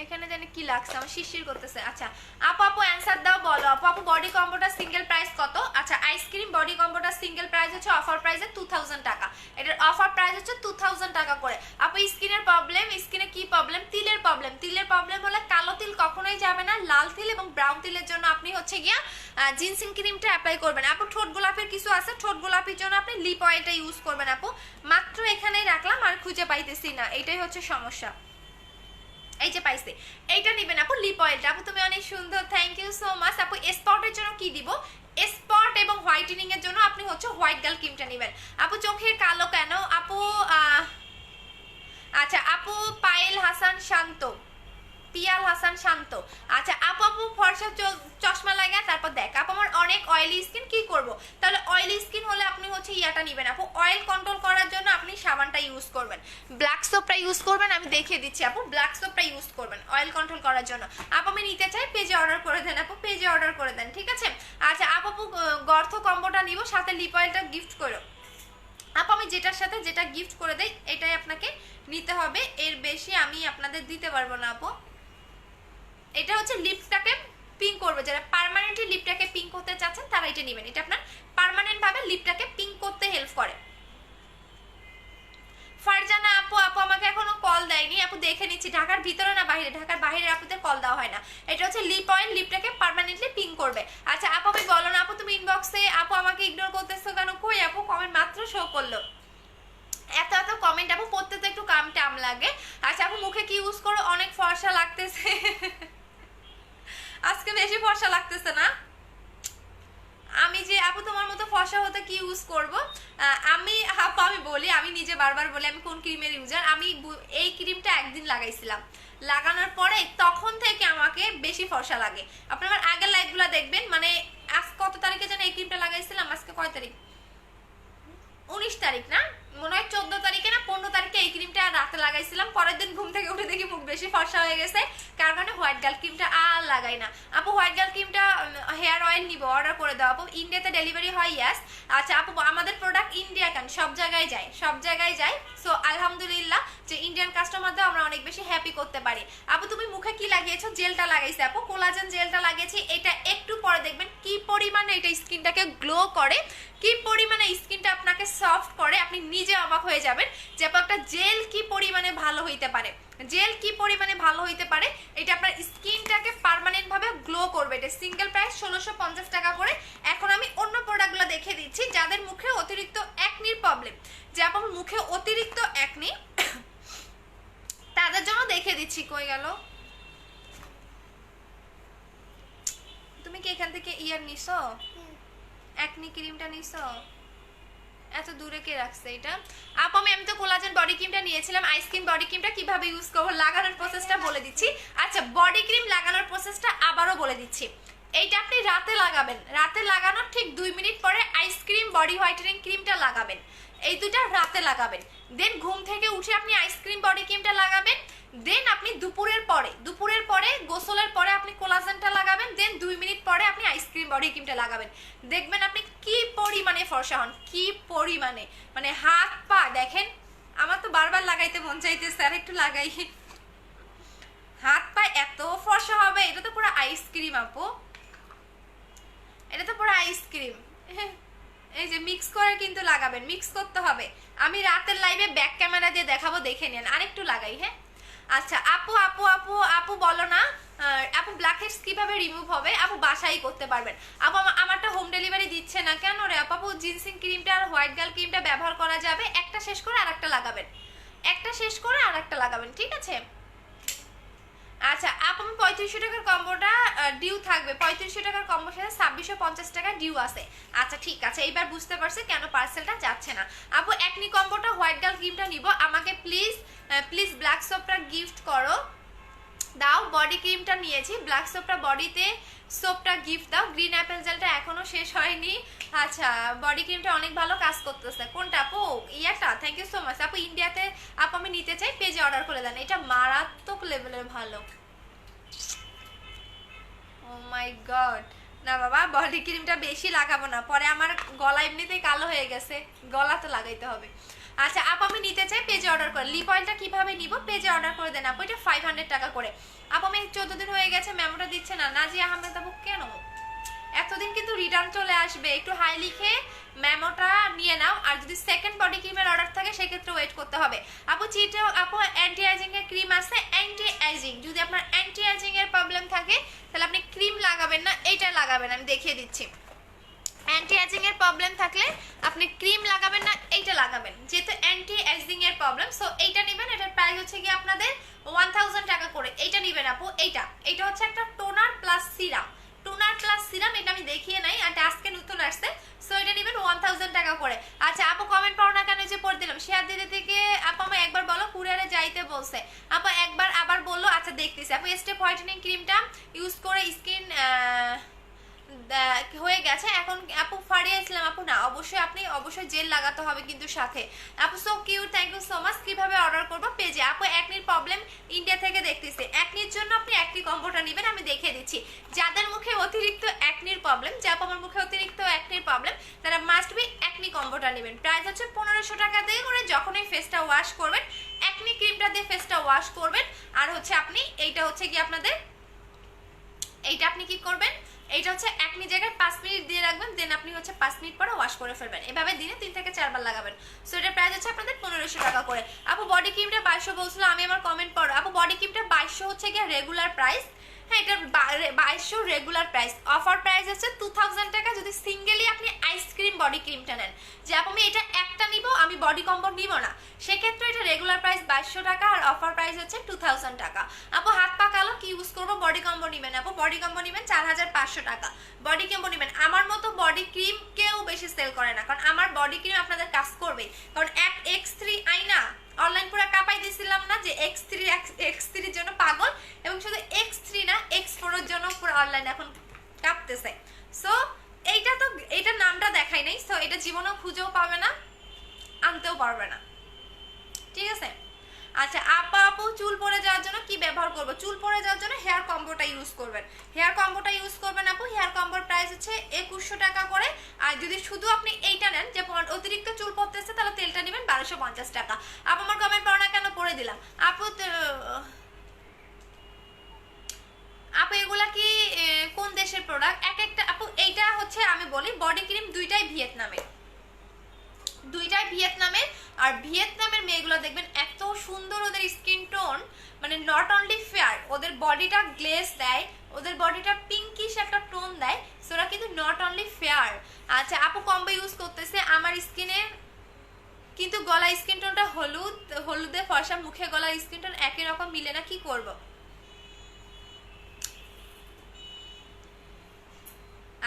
এখানে জানি কি লাগছে, আমার শিরশির করতেছে। আচ্ছা আপু আপু অ্যানসার দাও, বলো আপু। আপু বডি কম্বোটা সিঙ্গেল প্রাইস কত? আচ্ছা আইসক্রিম বডি কম্বোটা সিঙ্গেল প্রাইস হচ্ছে অফার প্রাইসে 2000 টাকা, এটার অফার প্রাইস হচ্ছে 2000 টাকা করে। আপু স্কিনের প্রবলেম, স্কিনে কি প্রবলেম? তিলের প্রবলেম। তিলের প্রবলেম হলে কালো তিল কখনোই যাবে না, লাল তিল এবং ব্রাউন তিলের জন্য আপনি হচ্ছে গিয়া জিনসিং ক্রিমটা অ্যাপ্লাই করবেন আপু। ঠোঁট গোলাপের কিছু আছে, ঠোঁট গোলাপির জন্য আপনি লিপ অয়েলটা ইউজ করবেন আপু। মাত্র এখানেই রাখলাম আর খুঁজে পাইতেছি না, এটাই হচ্ছে সমস্যা। এই যে পাইছি, এইটা নেবেন আপু, লিপ অয়েলটা। আপু তুমি অনেক সুন্দর, থ্যাংক ইউ সো মাচ আপু। স্পটের জন্য কি দিব? স্পট এবং হোয়াইটেনিং এর জন্য আপনি হচ্ছে হোয়াইট গার্ল ক্রিমটা নেবেন আপু। চোখের কালো কেন আপু? আচ্ছা আপু পায়েল হাসান শান্ত, পিয়াল হাসান শান্ত। আচ্ছা আপু আপু ফর্সা চশমা লাগা, তারপর দেখ আপু আমার অনেক অয়েলি স্কিন, কি করব? তাহলে অয়েলি স্কিন হলে আপনি হচ্ছে ইয়াটা নেবেন আপু। অয়েল কন্ট্রোল করার জন্য আপনি সাবানটা ইউজ করবেন, ব্ল্যাক সোপটা ইউজ করবেন, আমি দেখিয়ে দিচ্ছি আপু। ব্ল্যাক সোপটা ইউজ করবেন অয়েল কন্ট্রোল করার জন্য আপু। আমি নিতে চাই, পেজে অর্ডার করে দেন আপু, পেজে অর্ডার করে দেন, ঠিক আছে? আচ্ছা আপু আপু গর্থ কম্বোটা নিব, সাথে লিপ অয়েলটা গিফট করো আপু। আমি যেটার সাথে যেটা গিফট করে দেই এটাই আপনাকে নিতে হবে, এর বেশি আমি আপনাদের দিতে পারবো না আপু। এটা হচ্ছে লিপটাকে পিঙ্ক করবে, যারা পার্মানেন্টলি লিপটাকে পিঙ্ক করতে চাচ্ছেন তারা এটা নেবেন, এটা আপনার পার্মানেন্ট ভাবে লিপটাকে পিঙ্ক করতে হেল্প করে। ফারজানা আপু, আপু আমাকে এখনো কল দেয়নি আপু, দেখে নিচ্ছি ঢাকার ভিতরে না বাইরে, ঢাকার বাইরে আপুদের কল দেওয়া হয় না। এটা হচ্ছে লিপ অয়েল, লিপটাকে পার্মানেন্টলি পিঙ্ক করবে। আচ্ছা আপু আমি বলো না আপু, তুমি ইনবক্সে আপু আমাকে ইগনোর করতেছো কেন? কই আপু কমেন্ট মাত্র শো করলো, এত এত কমেন্ট আপু পড়তে তো একটু কাম টাম লাগে। আচ্ছা আপু মুখে কি ইউজ করো? অনেক ফর্সা লাগতেছে আজকে বেশি ফর্সা লাগতেছে না? আমি যে আপু তোমার মতো ফর্সা হতে কি ইউজ করব? আমি আপু আমি বলি, আমি নিজে বারবার বলি আমি কোন ক্রিমের ইউজার। আমি এই ক্রিমটা একদিন লাগাইছিলাম, লাগানোর পরে তখন থেকে আমাকে বেশি ফর্সা লাগে। আপনি আমার আগের লাইভগুলো দেখবেন, মানে আজ কত তারিখে যেন এই ক্রিমটা লাগাইছিলাম, আজকে কয় তারিখ, 19 তারিখ না মনে হয়, 14 তারিখে না 15 তারিখে এই ক্রিমটা রাতে লাগাইছিলাম। পরের দিন ঘুম থেকে উঠে দেখি মুখ বেশি ফর্সা হয়ে গেছে, কার কারণে হোয়াইট গার্ল ক্রিমটা আর লাগাই না। আপু হোয়াইট গার্ল ক্রিমটা হেয়ার অয়েল নিব, অর্ডার করে দাও আপু। ইন্ডিয়াতে ডেলিভারি হয়? ইয়াস। আচ্ছা আপু আমাদের প্রোডাক্ট ইন্ডিয়া কেন, সব জায়গায় যায়, সব জায়গায় যায়। সো আলহামদুলিল্লাহ যে ইন্ডিয়ান কাস্টমারদের আমরা অনেক বেশি হ্যাপি করতে পারি। আপু তুমি মুখে কি লাগিয়েছো? জেলটা লাগাইছে আপু, কোলাজেন জেলটা লাগিয়েছি। এটা একটু পরে দেখবেন কি পরিমাণে এটা স্কিনটাকে গ্লো করে, কি পরিমাণে স্কিনটা আপনাকে সফট করে, আপনি নিজে অবাক হয়ে যাবেন যে একটা জেল কি পরিমাণে ভালো হইতে পারে, জেল কি পরিমাণে ভালো হইতে পারে। এটা আপনার স্কিনটাকে পার্মানেন্ট ভাবে গ্লো করবে। এটা সিঙ্গেল প্রাইস 1650 টাকা করে। এখন আমি অন্য প্রোডাক্টগুলো দেখে দিচ্ছি যাদের মুখে অতিরিক্ত একনির প্রবলেম, যে আপনার মুখে অতিরিক্ত একনি তাদের জন্য দেখে দিচ্ছি। কই গেল? তুমি কি এখান থেকে ইয়ার নিছো? একনি ক্রিমটা নিছো? এত দূরে কে রাখছে এটা? আপু আমি তো কোলাজেন বডি ক্রিমটা নিয়েছিলাম। আইসক্রিম বডি ক্রিমটা কিভাবে ইউজ করবো, লাগানোর প্রসেসটা বলে দিচ্ছি। আচ্ছা বডি ক্রিম লাগানোর প্রসেসটা আবারও বলে দিচ্ছি। এইটা আপনি রাতে লাগাবেন, রাতে লাগানোর ঠিক 2 মিনিট পরে আইসক্রিম বডি হোয়াইটেনিং ক্রিমটা লাগাবেন। এই দুটা রাতে লাগাবেন। দেন ঘুম থেকে উঠে আপনি আইসক্রিম বডি ক্রিমটা লাগাবেন। দেন আপনি দুপুরের পরে গোসলের পরে আপনি কোলাজেনটা লাগাবেন। দেন 2 মিনিট পরে আপনি আইসক্রিম বডি ক্রিমটা লাগাবেন। দেখবেন আপনি কি পরিমাণে ফর্সা হন, কি পরিমাণে, মানে হাত পা দেখেন। আমার তো বারবার লাগাইতে মন চাইতেছে, আর একটু লাগাই। হাত পা এত ফর্সা হবে, এটা তো পুরো আইসক্রিম আপু, এটা তো পুরো আইসক্রিম। এই যে মিক্স করে কিন্তু লাগাবেন, মিক্স করতে হবে। আমি রাতের লাইভে ব্যাক ক্যামেরা দিয়ে দেখাবো, দেখে নেন। আরেকটু লাগাই। হ্যাঁ আচ্ছা আপু আপু আপু আপু বলো না আপু ব্ল্যাক হেডস কিভাবে রিমুভ হবে? আপু বাসাই করতে পারবেন আপু। আমারটা হোম ডেলিভারি দিচ্ছে না কেন রে আপু? জিনসিং ক্রিমটা আর হোয়াইট গার্ল ক্রিমটা ব্যবহার করা যাবে, একটা শেষ করে আরেকটা লাগাবেন, একটা শেষ করে আরেকটা লাগাবেন, ঠিক আছে? আচ্ছা আপু আমি 3500 টাকার কম্বোটা ডিউ থাকবে, 3500 টাকার কম্বোর সাথে 2650 টাকা ডিউ আছে। আচ্ছা ঠিক আছে, এইবার বুঝতে পারছি কেন পার্সেলটা যাচ্ছে না। আপু একনি কম্বোটা হোয়াইট গার্ল ক্রিমটা নিব, আমাকে প্লিজ প্লিজ ব্ল্যাক সোপটা গিফট করো দাও। বডি ক্রিমটা নিয়েছি, ব্ল্যাক সোপটা বডিতে সোপটা গিফট দাও। গ্রিন অ্যাপেল জেলটা এখনো শেষ হয়নি। আচ্ছা বডি ক্রিমটা অনেক ভালো কাজ করতেছে। কোনটা আপু? ইয়াটা। থ্যাংক ইউ সো মাচ আপু। ইন্ডিয়াতে আপু আমি নিতে চাই, পেজে অর্ডার করে দেন। এটা মারাত্মক লেভেলের ভালো। ও মাই গড, না বাবা বডি ক্রিমটা বেশি লাগাবো না, পরে আমার গলা এমনিতেই কালো হয়ে গেছে, গলা তো লাগাইতে হবে। আচ্ছা আপু আমি নিতে চাই, পেজে অর্ডার করে। লিপ অয়েলটা কিভাবে নিব? পেজে অর্ডার করে দেন আপু, এটা 500 টাকা করে। আপু আমি 14 দিন হয়ে গেছে, মেমোটা দিচ্ছে না। নাজিয়া আহমেদ আপু কেন? এতদিন কিন্তু রিটার্ন চলে আসবে, একটু হাই লিখে মেমোটা নিয়ে নাও। আর যদি সেকেন্ড বডি ক্রিমের অর্ডার থাকে সেক্ষেত্রে ওয়েট করতে হবে। আপু চিটা আপু অ্যান্টি এজিং এর ক্রিম আছে, অ্যান্টি এজিং। যদি আপনার অ্যান্টি এজিং এর প্রবলেম থাকে তাহলে আপনি ক্রিম লাগাবেন না, এইটা লাগাবেন, আমি দেখিয়ে দিচ্ছি। অ্যান্টি এজিং এর প্রবলেম থাকলে আপনি ক্রিম লাগাবেন না, এইটা লাগাবেন, যেহেতু অ্যান্টি এজিং এর প্রবলেম। সো এইটা নেবেন, এটার প্রাইস হচ্ছে কি আপনাদের 1000 টাকা করে। এইটা নেবেন আপু। এইটা হচ্ছে একটা toner plus serum, toner plus serum. এটা আমি দেখিয়ে নাই, আর আজকে নতুন আসছে। সো এটা নেবেন 1000 টাকা করে। আচ্ছা আপু কমেন্ট পাও না কেন? যে পড়ে দিলাম শেয়ার দিতে থেকে। আপু আমি একবার বলো কুরিয়ারে যাইতে বলছে। আপু একবার আবার বললো, আচ্ছা দেখতেছি। আপু স্টেপ হোয়াইটেনিং ক্রিমটা ইউজ করে স্কিন হয়ে গেছে এখন আপু ফাড়িয়েছিলাম আপু। না অবশ্যই আপনি অবশ্যই জেল লাগাতে হবে কিন্তু সাথে। আপু so cute, thank you so much. কিভাবে অর্ডার করবো? পেজে। আপু একনির প্রবলেম ইন্ডিয়া থেকে দেখতেছি, একনির জন্য আপনি একনি কম্বোটা নেবেন, আমি দেখিয়ে দিচ্ছি। যাদের মুখে অতিরিক্ত একনির প্রবলেম, যে আপু আমার মুখে অতিরিক্ত একনির প্রবলেম, তারা মাস্ট বি একনি কম্বোটা নেবেন। প্রাইস হচ্ছে 1500 টাকা দিয়ে করে। যখন এই ফেসটা ওয়াশ করবেন, একনি ক্রিমটা দিয়ে ফেসটা ওয়াশ করবেন। আর হচ্ছে আপনি এইটা হচ্ছে কি আপনাদের এইটা আপনি কি করবেন, এইটা হচ্ছে একনি জায়গায় 5 মিনিট দিয়ে রাখবেন। দেন আপনি হচ্ছে 5 মিনিট পরে ওয়াশ করে ফেলবেন। এভাবে দিনে 3 থেকে 4 বার লাগাবেন। সো এটার প্রাইস হচ্ছে আপনাদের 1500 টাকা করে। আপু বডি ক্রিমটা 2200 বলছিল, আমি আমার কমেন্ট পড়ো। আপু বডি ক্রিমটা 2200 হচ্ছে গিয়ে রেগুলার প্রাইস, হ্যাঁ এটা 2200 রেগুলার প্রাইস, অফার প্রাইস হচ্ছে 2000 টাকা যদি সিঙ্গেলি আপনি আইসক্রিম বডি ক্রিমটা নেন, যে আমি এটা একটা নিব আমি বডি কম্বো নিব না, সেক্ষেত্রে এটা রেগুলার প্রাইস 2200 টাকা আর অফার প্রাইস হচ্ছে 2000 টাকা। আপু হাত পা কালো কি ইউজ করবো, বডি কম্বো নিবেন আপু, বডি কম্বো নিবেন 4500 টাকা বডি কম্বো নিবেন। আমার মতো বডি ক্রিম কেউ বেশি সেল করে না, কারণ আমার বডি ক্রিম আপনাদের কাজ করবে, কারণ এক X3 আইনা অনলাইন পুরো কাপাই দিছিলাম না যে X3 এর জন্য পাগল, এবং শুধু X3 না X4 এর জন্য পুরো অনলাইন এখন কাঁপতেছে। সো এইটা তো এটার নামটা দেখাই নাই, সো এটা জীবনেও খুঁজেও পাবে না, আনতেও পারবে না, ঠিক আছে। আচ্ছা আপু চুল পড়ে যাওয়ার জন্য কি ব্যবহার করবো, চুল পড়ে যাওয়ার জন্য হেয়ার কম্বোটা ইউজ করবেন, হেয়ার কম্বোটা ইউজ করবেন আপু। হেয়ার কম্বোর প্রাইস হচ্ছে 2100 টাকা করে, আর যদি শুধু আপনি এইটা নেন যে অতিরিক্ত চুল পড়তেছে তাহলে তেলটা নেবেন 1250 টাকা। আপু আমার কমেন্ট পড়ো না কেন, পড়ে দিলাম আপু। আপু এগুলা কি কোন দেশের প্রোডাক্ট এক একটা আপু? এইটা হচ্ছে আমি বলি বডি ক্রিম দুইটাই ভিয়েতনামের, আর ভিয়েতনামের মেয়েগুলো দেখবেন এত সুন্দর, ওদের স্কিন টোন মানে নট অনলি ফেয়ার, ওদের বডিটা গ্লেজ দেয়, ওদের বডিটা পিঙ্কিশ একটা টোন দেয়, সো ওরা কিন্তু নট অনলি ফেয়ার। আচ্ছা আপু কম্বো ইউজ করতেছে আমার স্কিনে, কিন্তু গলা স্কিন টোনটা হলুদে ফর্সা, মুখে গলার স্কিন টোন একই রকম মিলে না, কি করব?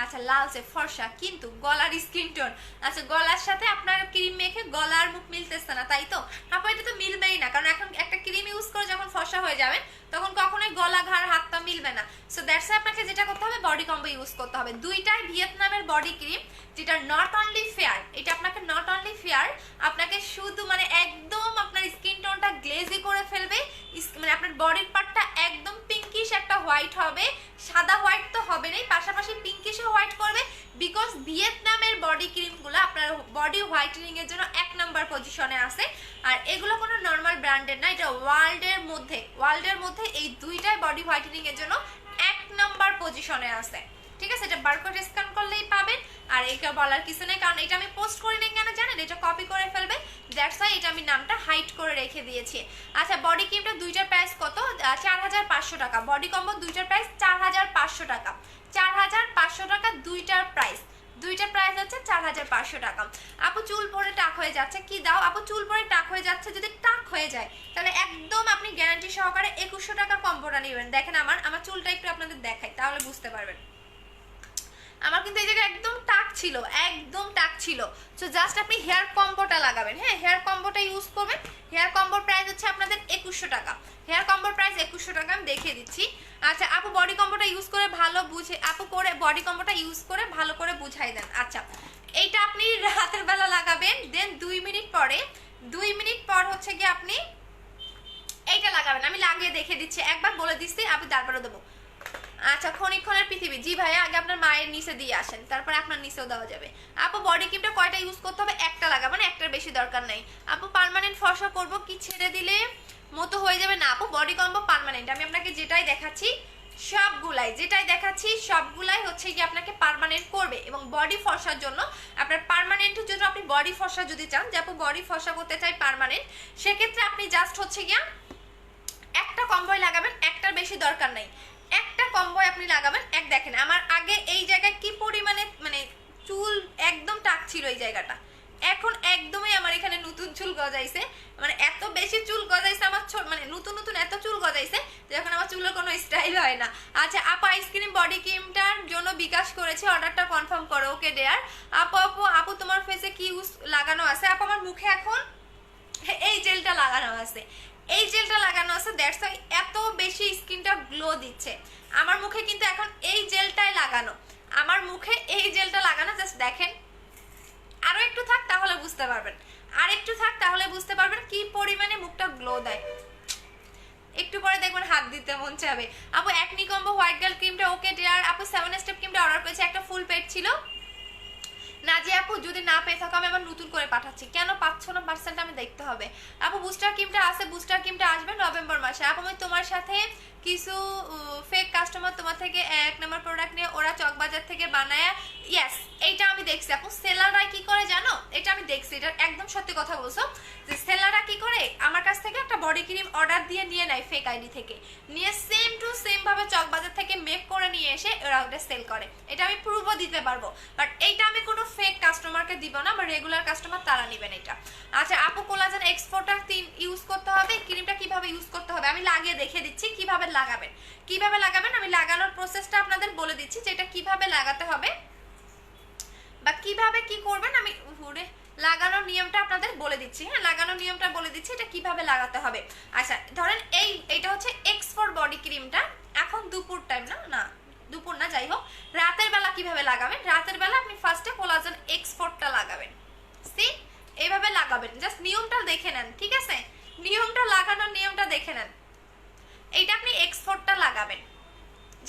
আচ্ছা লালচে ফর্সা কিন্তু গলার স্কিন টোন, আচ্ছা গলার সাথে আপনার ক্রিম মেখে গলার মুখ মিলতেছে না, তাই তো আপু? এটা তো মিলবেই না, কারণ এখন একটা ক্রিম ইউজ করে যখন ফর্সা হয়ে যাবেন তখন কখনোই গলা ঘাড় হাত পা মিলবে না। সো দ্যাটস আপনাকে যেটা করতে হবে বডি কম্বো ইউজ করতে হবে, দুইটাই ভিয়েতনামের বডি ক্রিম, যেটা নট অনলি ফেয়ার, এটা আপনাকে নট অনলি ফেয়ার, আপনাকে শুধু মানে একদম আপনার স্কিন টোনটা গ্লেজি করে ফেলবে, মানে আপনার বডির পার্টটা একদম পিঙ্কিশ একটা হোয়াইট হবে, সাদা হোয়াইট তো হবে না, পাশাপাশি পিঙ্কিশও হোয়াইট করবে, বিকজ ভিয়েতনামের বডি ক্রিমগুলো আপনার বডি হোয়াইটেনিং এর জন্য 1 নাম্বার পজিশনে আছে, আর এগুলো কোনো নর্মাল ব্র্যান্ডের না, এটা ওয়ার্ল্ডের মধ্যে এই দুইটাই বডি হোয়াইটেনিং এর জন্য 1 নাম্বার পজিশনে আছে, ঠিক আছে। এটা বারকোড স্ক্যান করলেই পাবেন, আর এটা বলার কিছু নেই, কারণ এটা আমি পোস্ট করি না কেন জানেন, এটা কপি করে ফেলবে, দ্যাটস ওয়াই এটা আমি নামটা হাইড করে রেখে দিয়েছি। আচ্ছা বডি ক্রিমটা দুইটার প্রাইস কত, 4500 টাকা, বডি কম্বো দুইটার প্রাইস 4500 টাকা, 4500 টাকা দুইটার প্রাইস হচ্ছে 4500 টাকা। আপু চুল পরে টাক হয়ে যাচ্ছে, কি দাও আপু? চুল পরে টাক হয়ে যাচ্ছে, যদি টাক হয়ে যায় তাহলে একদম আপনি গ্যারান্টি সহকারে 2100 টাকার কম্বোটা নেবেন। দেখেন আমার চুলটা একটু আপনাদের দেখাই, তাহলে বুঝতে পারবেন। আমার কিন্তু এই জায়গায় একদম টাক ছিল, সো জাস্ট আপনি হেয়ার কম্বোটা লাগাবেন, হ্যাঁ হেয়ার কম্বোটা ইউজ করবেন। হেয়ার কম্বোর প্রাইস হচ্ছে আপনাদের 2100 টাকা, হেয়ার কম্বোর প্রাইস 2100 টাকা, আমি দেখিয়ে দিচ্ছি। আচ্ছা আপু বডি কম্বোটা ইউজ করে ভালো বুঝে, আপু করে বডি কম্বোটা ইউজ করে ভালো করে বুঝাই দেন। আচ্ছা এইটা আপনি রাতের বেলা লাগাবেন, দেন 2 মিনিট পর হচ্ছে কি আপনি এইটা লাগাবেন, আমি লাগিয়ে দেখে দিচ্ছি, একবার বলে দিচ্ছি আপনি তারপরে দেবো। আচ্ছা ক্ষণিক্ষণের পৃথিবী, জি ভাইয়া আগে আপনার মায়ের নিচে দিয়ে আসেন, তারপরে আপনার নিচেও দেওয়া যাবে। আপু বডি ক্রিমটা কয়টা ইউজ করতে হবে? একটা লাগাবেন, একটার বেশি দরকার নেই। আপু পার্মানেন্ট ফর্সা করব কি ছেড়ে দিলে মতো হয়ে যাবে? না আপু বডি কম্বো পার্মানেন্ট, আমি আপনাকে যেটাই দেখাচ্ছি সবগুলাই হচ্ছে কি আপনাকে পার্মানেন্ট করবে, এবং বডি ফর্সার জন্য আপনার পার্মানেন্টের জন্য আপনি বডি ফর্সা যদি চান যে আপু বডি ফর্সা করতে চাই পার্মানেন্ট, সেক্ষেত্রে আপনি জাস্ট হচ্ছে গিয়া একটা কম্বোই লাগাবেন, একটার বেশি দরকার নাই, একটা কম্বো আপনি লাগাবেন। দেখেন আমার আগে এই জায়গায় কি পরিমাণে মানে চুল একদম টাক ছিল এই জায়গাটা, এখন একদমই আমার এখানে নতুন চুল গজাইছে, মানে এত বেশি চুল গজাইছে আমার, মানে নতুন এত চুল গজাইছে যে এখন আমার চুলের কোনো স্টাইল হয় না। আচ্ছা আপু আইসক্রিম বডি ক্রিমটার জন্য বিকাশ করেছে, অর্ডারটা কনফার্ম করো। ওকে ডেয়ার। আপু তোমার ফেসে কি ইউজ লাগানো আছে? আপু আমার মুখে এখন এই জেলটা লাগানো আছে, দ্যাটস ওয়াই এত বেশি স্কিনটা গ্লো দিচ্ছে। আমার মুখে কিন্তু এখন এই জেলটাই লাগানো, জাস্ট দেখেন, আরো একটু থাক তাহলে বুঝতে পারবেন, কি পরিমাণে মুখটা গ্লো দেয়। একটু পরে দেখবেন হাত দিতে মন চাবে। আপু একনি কম্বো হোয়াইট গার্ল ক্রিমটা ওকে ডিয়ার। আপু 7 স্টেপ ক্রিমটা অর্ডার করেছে, একটা ফুল পেড ছিল। নাজিয়া আপু যদি না পেয়ে থাকো আমি আবার নতুন করে পাঠাচ্ছি, কেন পাচ্ছ না পার্সেন্ট আমি দেখতে হবে। আপু বুস্টার ক্রিমটা আছে, বুস্টার ক্রিমটা আসবে নভেম্বর মাসে। আপু আমি তোমার সাথে কিছু ফেক কাস্টমার তোমার থেকে 1 নম্বর প্রোডাক্ট নিয়ে ওরা চকবাজার থেকে বানায়, ইয়েস এইটা আমি দেখছি। আপু সেলাররা কি করে জানো, এটা আমি দেখছি, এটা একদম সত্যি কথা বলছো, যে সেলাররা কি করে আমার কাছ থেকে একটা বডি ক্রিম অর্ডার দিয়ে নিয়ে নেয় ফেক আইডি থেকে, নিয়ে সেম টু সেম ভাবে চকবাজার থেকে মেক করে নিয়ে এসে ওরা ওটা সেল করে। এটা আমি প্রুফও দিতে পারবো, বাট এইটা আমি কোনো ফেক কাস্টমারকে দিব না, বা রেগুলার কাস্টমার তারা নেবেন এটা। আচ্ছা আপু কোলাজেন এক্সপোর্টার 3 ইউজ করতে হবে, ক্রিমটা কিভাবে ইউজ করতে হবে আমি লাগিয়ে দেখে দিচ্ছি কিভাবে লাগাবেন। কিভাবে লাগাবেন আমি লাগানোর প্রসেসটা আপনাদের বলে দিচ্ছি, যে এটা কিভাবে লাগাতে হবে বা কিভাবে কি করবেন আমি লাগানোর নিয়মটা আপনাদের বলে দিচ্ছি। হ্যাঁ লাগানোর নিয়মটা বলে দিচ্ছি, এটা কিভাবে লাগাতে হবে। আচ্ছা ধরেন এইটা হচ্ছে এক্সপোর্ট বডি ক্রিমটা, এখন দুপুর টাইম না দুপুর না যাই হোক, রাতের বেলা কিভাবে লাগাবেন, রাতের বেলা আপনি ফার্স্টে কোলাজেন এক্সপোর্টটা লাগাবেন। সি এইভাবে লাগাবেন, জাস্ট নিয়মটা দেখে নেন, ঠিক আছে? নিয়মটা লাগানোর নিয়মটা দেখে নেন। এইটা আপনি এক্সপোর্টটা লাগাবেন।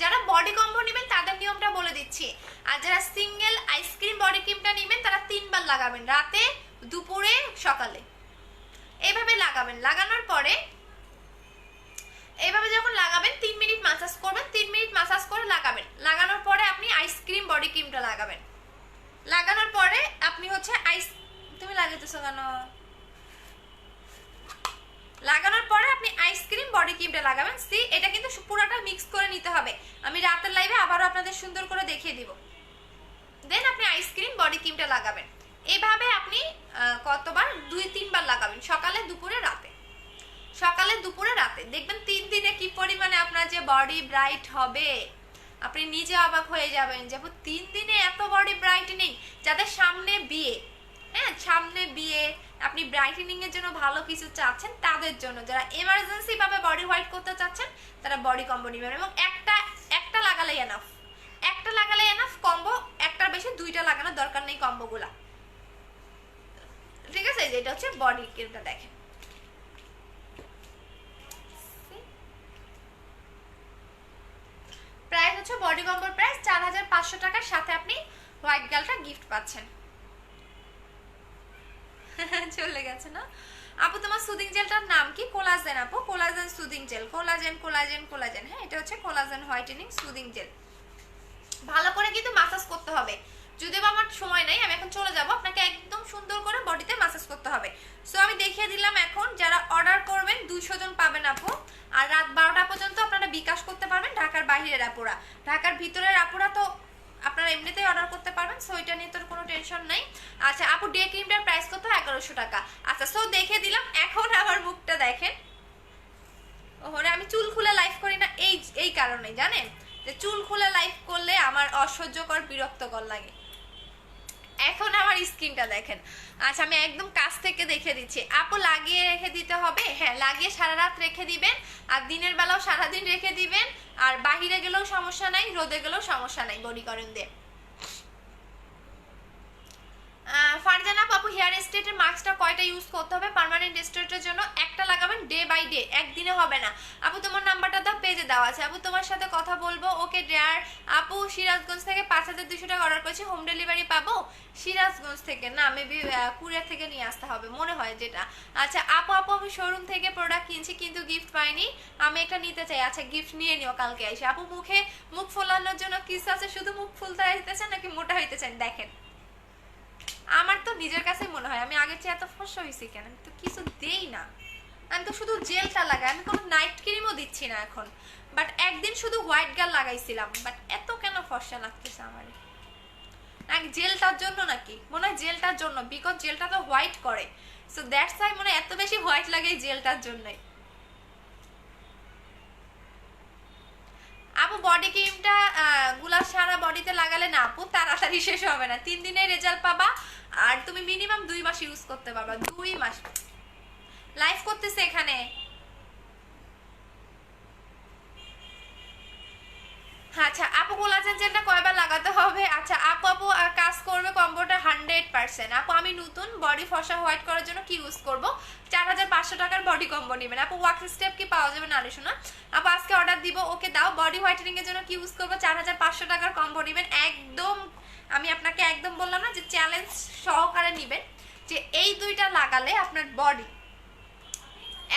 যারা বডি কম্বো নেবেন তাদের নিয়মটা বলে দিচ্ছি, আর যারা সিঙ্গেল আইসক্রিম বডি ক্রিমটা নেবেন তারা 3 বার লাগাবেন, রাতে, দুপুরে, সকালে। এইভাবে লাগাবেন। লাগানোর পরে এইভাবে যখন লাগাবেন 3 মিনিট মাসাজ করবেন, 3 মিনিট মাসাজ করে লাগাবেন। লাগানোর পরে আপনি আইসক্রিম বডি ক্রিমটা লাগাবেন। লাগানোর পরে আপনি হচ্ছে তুমি লাগাইতেছো কেন? লাগানোর পরে আপনি আইসক্রিম বডি ক্রিমটা লাগাবেন। সি এটা কিন্তু পুরোটা মিক্স করে নিতে হবে, আমি রাতের লাইভে আবারও আপনাদের সুন্দর করে দেখিয়ে দিব। দেন আপনি আইসক্রিম বডি ক্রিমটা লাগাবেন। এইভাবে আপনি কতবার 2-3 বার লাগাবেন, সকালে, দুপুরে, রাতে। সকালে, দুপুরে, রাতে। দেখবেন 3 দিনে কি পরিমাণে আপনার যে বডি ব্রাইট হবে, আপনি নিজে অবাক হয়ে যাবেন যে 3 দিনে এত বডি ব্রাইটেনিং। যাদের সামনে বিয়ে, হ্যাঁ সামনে বিয়ে, আপনি ব্রাইটেনিং এর জন্য ভালো কিছু চাচ্ছেন তাদের জন্য, যারা এমার্জেন্সি ভাবে বডি হোয়াইট করতে চাচ্ছেন তারা বডি কম্বো নেবেন। এবং একটা লাগালেই এনাফ, একটা লাগালেই এনাফ। কম্বো একটার বেশি 2টা লাগানোর দরকার নেই কম্বোগুলা, ঠিক আছে? যেটা হচ্ছে বডি ক্রিমটা দেখেন, প্রাইস হচ্ছে বডি কম্বোর প্রাইস 4500 টাকার সাথে আপনি হোয়াইট গার্লটা গিফট পাচ্ছেন। চলে গেছে না আপু? তোমার সুদিং জেলটার নাম কি? কোলাজেন আপু, collagen soothing jail. Collagen collagen collagen, হ্যাঁ এটা হচ্ছে কোলাজেন হোয়াইটেনিং সুদিং জেল। ভালো করে কিন্তু মাসাজ করতে হবে। যদিও আমার সময় নাই, আমি এখন চলে যাব, আপনাকে একদম সুন্দর করে বডিতে মাসাজ করতে হবে। সো আমি দেখিয়ে দিলাম। এখন যারা অর্ডার করবেন 200 জন পাবেন আপু, আর রাত 12টা পর্যন্ত আপনারা বিকাশ করতে পারবেন। ঢাকার বাইরের আপুরা, ঢাকার ভিতরের আপুরা তো আপনারা এমনিতেই অর্ডার করতে পারবেন, সো এটা নিয়ে তোর কোনো টেনশন নাই। আচ্ছা আপু ডে ক্রিমটার প্রাইস কত? 1100 টাকা। আচ্ছা সো দেখে দিলাম। এখন আমার মুখটা দেখেন। ওহরে আমি চুল খুলে লাইভ করি না এই কারণে জানেন, যে চুল খুলে লাইভ করলে আমার অসহ্যকর বিরক্তকর লাগে। এখন আমার স্কিনটা দেখেন। আচ্ছা আমি একদম কাছ থেকে দেখে দিচ্ছি। আপু লাগিয়ে রেখে দিতে হবে? হ্যাঁ লাগিয়ে সারা রাত রেখে দিবেন, আর দিনের বেলাও সারাদিন রেখে দিবেন, আর বাহিরে গেলেও সমস্যা নাই, রোদে গেলেও সমস্যা নাই বডি করেন দিয়ে। ফারজানা আপু হেয়ার স্ট্রেটের মাস্কটা কয়টা ইউজ করতে হবে? পার্মানেন্ট স্ট্রেটের জন্য একটা লাগাবেন, ডে বাই ডে, একদিনে হবে না। আপু তোমার নাম্বারটা দাও, পেজে দেওয়া আছে। আপু তোমার সাথে কথা বলবো, ওকে ডেয়ার। আপু সিরাজগঞ্জ থেকে 5200 টাকা অর্ডার করেছি, হোম ডেলিভারি পাবো? সিরাজগঞ্জ থেকে না, মেবি কুরিয়ার থেকে নিয়ে আসতে হবে মনে হয় যেটা। আচ্ছা আপু আমি শোরুম থেকে প্রোডাক্ট কিনছি কিন্তু গিফট পাইনি, আমি একটা নিতে চাই। আচ্ছা গিফট নিয়ে নিও কালকে এসে। আপু মুখ ফোলানোর জন্য কিছু আছে? শুধু মুখ ফুলতে হইতেছেন নাকি মোটা হইতেছেন? দেখেন আমার তো নিজের কাছে মনে হয় আমি আগের চেয়ে এত ফর্সা হয়েছি কেন? আমি তো কিছু দেই না, আমি তো শুধু জেলটা লাগাই, আমি কোনো নাইট ক্রিমও দিচ্ছি না এখন। বাট একদিন শুধু হোয়াইট গার্ল লাগাইছিলাম, বাট এত কেন ফর্সা লাগতেছে আমার? নাকি জেলটার জন্য? নাকি মনে হয় জেলটার জন্য, বিকজ জেলটা তো হোয়াইট করে, সো দ্যাটস ওয়াই মনে হয় এত বেশি হোয়াইট লাগে জেলটার জন্যই। আপু বডি ক্রিমটা গুলা সারা বডিতে লাগালে না আপু তাড়াতাড়ি শেষ হবে না, 3 দিনের রেজাল্ট পাবা, আর তুমি মিনিমাম 2 মাস ইউজ করতে পারবা। 2 মাস লাইভ করতেছে এখানে। আচ্ছা আপু কোলাজেন জেলটা কয়বার লাগাতে হবে? আচ্ছা আপু কাজ করবে কম্বোটা 100%। আপু আমি নতুন, বডি ফসা হোয়াইট করার জন্য কি ইউজ করব? 4500 টাকার বডি কম্বো নেবেন। আপু ওয়াক্স স্টেপ কি পাওয়া যাবে? না শোনা আপু আজকে অর্ডার দিব, ওকে দাও। বডি হোয়াইটেনিং এর জন্য কি ইউজ করব? 4500 টাকার কম্বো নেবেন। একদম আমি আপনাকে একদম বললাম না যে চ্যালেঞ্জ সহকারে নেবেন, যে এই 2টা লাগালে আপনার বডি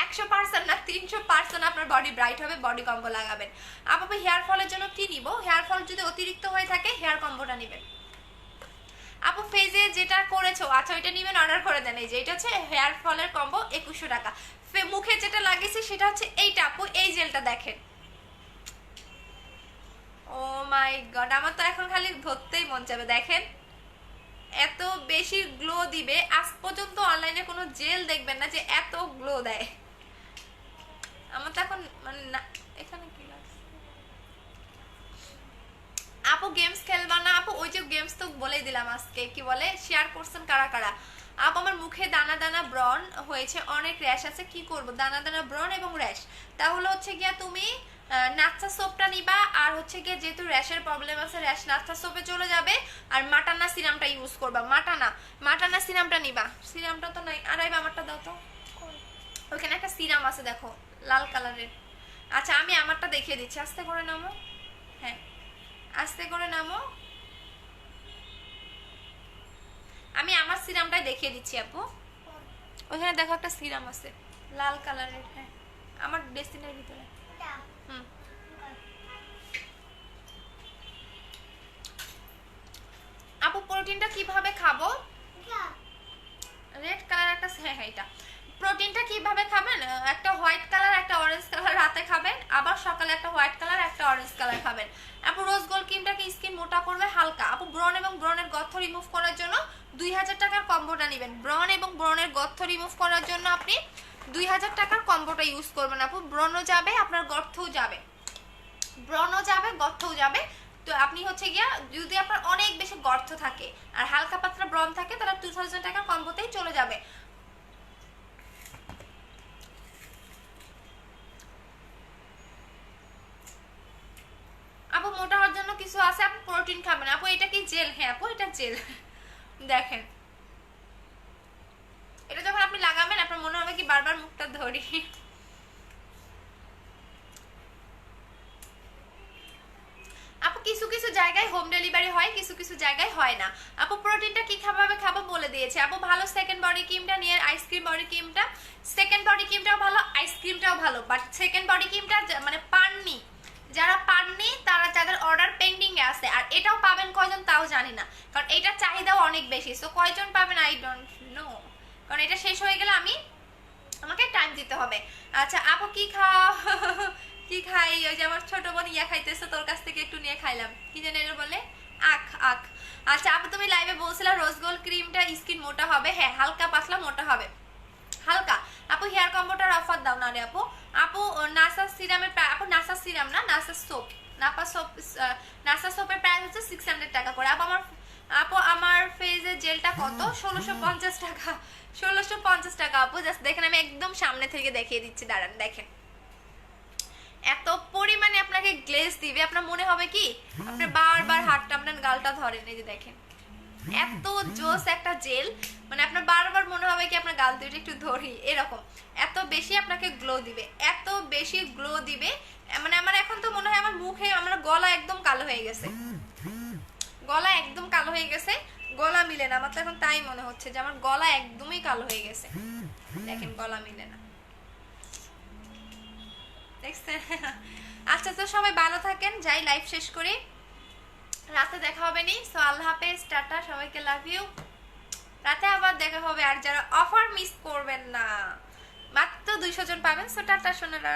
100% না 300% আপনার বডি ব্রাইট হবে। বডি কম্বো লাগাবেন। আপু হেয়ার ফলের জন্য কি নিব? হেয়ার ফল যদি অতিরিক্ত হয়ে থাকে হেয়ার কম্বোটা নেবেন। আপু ফেজে যেটা করেছো, আচ্ছা ওইটা নেবেন, অর্ডার করে দেন। এই যে এটা হচ্ছে হেয়ার ফলের কম্বো 2100 টাকা। মুখে যেটা লাগিয়েছি সেটা হচ্ছে এইটা আপু, এই জেলটা দেখেন। ও মাই গড, আমার তো এখন খালি ধরতেই মন যাবে। দেখেন এত বেশি গ্লো দিবে, আজ পর্যন্ত অনলাইনে কোনো জেল দেখবেন না যে এত গ্লো দেয়। আমার তো এখন মানে না, এখানে কি লাগছে আপু? গেমস খেলবা না আপু? ওই যে গেমস তো বলেই দিলাম আজকে, কি বলে শেয়ার করছেন কারা কারা। আপু আমার মুখে দানা দানা ব্রণ হয়েছে, অনেক র্যাশ আছে, কি করব? দানা দানা ব্রণ এবং র্যাশ, তাহলে হচ্ছে গিয়া তুমি নাচ্চা সোপটা নিবা, আর হচ্ছে গিয়ে যেহেতু র্যাশের প্রবলেম আছে র্যাশ নাচ্চা সোপে চলে যাবে, আর মাটানা সিরামটা ইউজ করবা। মাটানা সিরামটা নিবা। সিরামটা তো নাই, আর আমারটা দাও তো, ওইখানে একটা সিরাম আছে দেখো লাল কালারের। আচ্ছা আমি আমারটা দেখিয়ে দিচ্ছি, আস্তে করে নামো, হ্যাঁ আস্তে করে নামো। আমি আমার সিরামটাই দেখিয়ে দিচ্ছি আপু, ওখানে দেখো একটা সিরাম আছে লাল কালারের, হ্যাঁ আমার ডেস্টিনের ভিতরে। হুম আপু প্রোটিনটা কিভাবে খাবো? রেড কালার একটা, হ্যাঁ এটা প্রোটিনটা কিভাবে খাবেন? একটা হোয়াইট কালার একটা অরেঞ্জ কালার রাতে খাবেন, আবার সকালে একটা হোয়াইট কালার একটা অরেঞ্জ কালার খাবেন। আপু রোজ গোল্ড ক্রিমটাকে স্কিন মোটা করবে হালকা। আপু ব্রণ এবং ব্রণের গর্ত রিমুভ করার জন্য 2000 টাকার কম্বোটা নেবেন। ব্রণ এবং ব্রণের গর্ত রিমুভ করার জন্য আপনি 2000 টাকার কম্বোটা ইউজ করবেন। আপু ব্রণও যাবে, আপনার গর্তও যাবে, ব্রণও যাবে গর্তও যাবে। তো আপনি হচ্ছে গিয়া যদি আপনার অনেক বেশি গর্ত থাকে আর হালকা পাতলা ব্রণ থাকে তাহলে 2000 টাকার কম্বোতেই চলে যাবে। আপু মোটা হওয়ার জন্য কিছু আছে, আপু প্রোটিন খাবেন। আপু এটা কি জেল? হ্যাঁ আপু এটা জেল। দেখেন এটা যখন আপনি লাগাবেন আপনার মনে হবে কি বারবার মুখটা ধরি। আপু কিছু কিছু জায়গায় হোম ডেলিভারি হয়, কিছু কিছু জায়গায় হয় না। আপু প্রোটিনটা কি কিভাবে খাবো বলে দিয়েছে। আপু ভালো সেকেন্ড বডি ক্রিমটা নিয়ে, আইসক্রিম বডি ক্রিমটা, সেকেন্ড বডি ক্রিমটাও ভালো, আইসক্রিমটাও ভালো, বাট সেকেন্ড বডি ক্রিমটা মানে পাননি, যারা পাননি তারা, যাদের অর্ডার পেন্ডিং এ আছে, আর এটাও পাবেন কয়জন তাও জানি না, কারণ এটার চাহিদাও অনেক বেশি। সো কয়জন পাবেন আই ডোন্ট নো, কারণ এটা শেষ হয়ে গেলে আমাকে টাইম দিতে হবে। আচ্ছা আপু কি খাও? কি খাই? ওই যে আমার ছোট বোন ইয়া খাইতেছে, তোর কাছ থেকে একটু নিয়ে খাইলাম, কি যেন এটা বলে, আখ আখ। আচ্ছা আপু তুমি লাইভে বলছিলা রোজ গোল্ড ক্রিমটা স্কিন মোটা হবে, হ্যাঁ হালকা পাতলা মোটা হবে, হালকা। আপু হেয়ার কম্বোটার অফার দাও না রে আপু। আপু নাসা সিরামের, আপু নাসা সিরাম না, নাসা সোপ, নাসা সোপের প্রাইস হচ্ছে 600 টাকা করে। আপু আমার ফেজের জেলটা কত? 1650 টাকা, 1650 টাকা আপু। জাস্ট দেখেন আমি একদম সামনে থেকে দেখিয়ে দিচ্ছি, দাঁড়ান দেখেন এত পরিমাণে আপনাকে গ্লেজ দিবে, আপনার মনে হবে কি আপনি বারবার হাতটা আপনার গালটা ধরেন, এই যে দেখেন এত জোস একটা জেল, মানে আপনার বারবার মনে হবে কি আপনার গাল দুইটা একটু ধরি, এরকম এত বেশি আপনাকে গ্লো দিবে, এত বেশি গ্লো দিবে। মানে আমার এখন তো মনে হয় আমার মুখে, আমার গলা একদম কালো হয়ে গেছে, গলা একদম কালো হয়ে গেছে, গলা মিলে না। আমার তো এখন তাই মনে হচ্ছে যে আমার গলা একদমই কালো হয়ে গেছে, দেখেন গলা মিলে না, দেখছেন? আচ্ছা তো সবাই ভালো থাকেন, যাই লাইভ শেষ করি, রাতে দেখা হবে নি। সো আল্লাহ হাফেজ, টাটা, সবাইকে লাভ ইউ, রাতে আবার দেখা হবে। আর যারা অফার মিস করবেন না, মাত্র 200 জন পাবেন। So tata Sonara.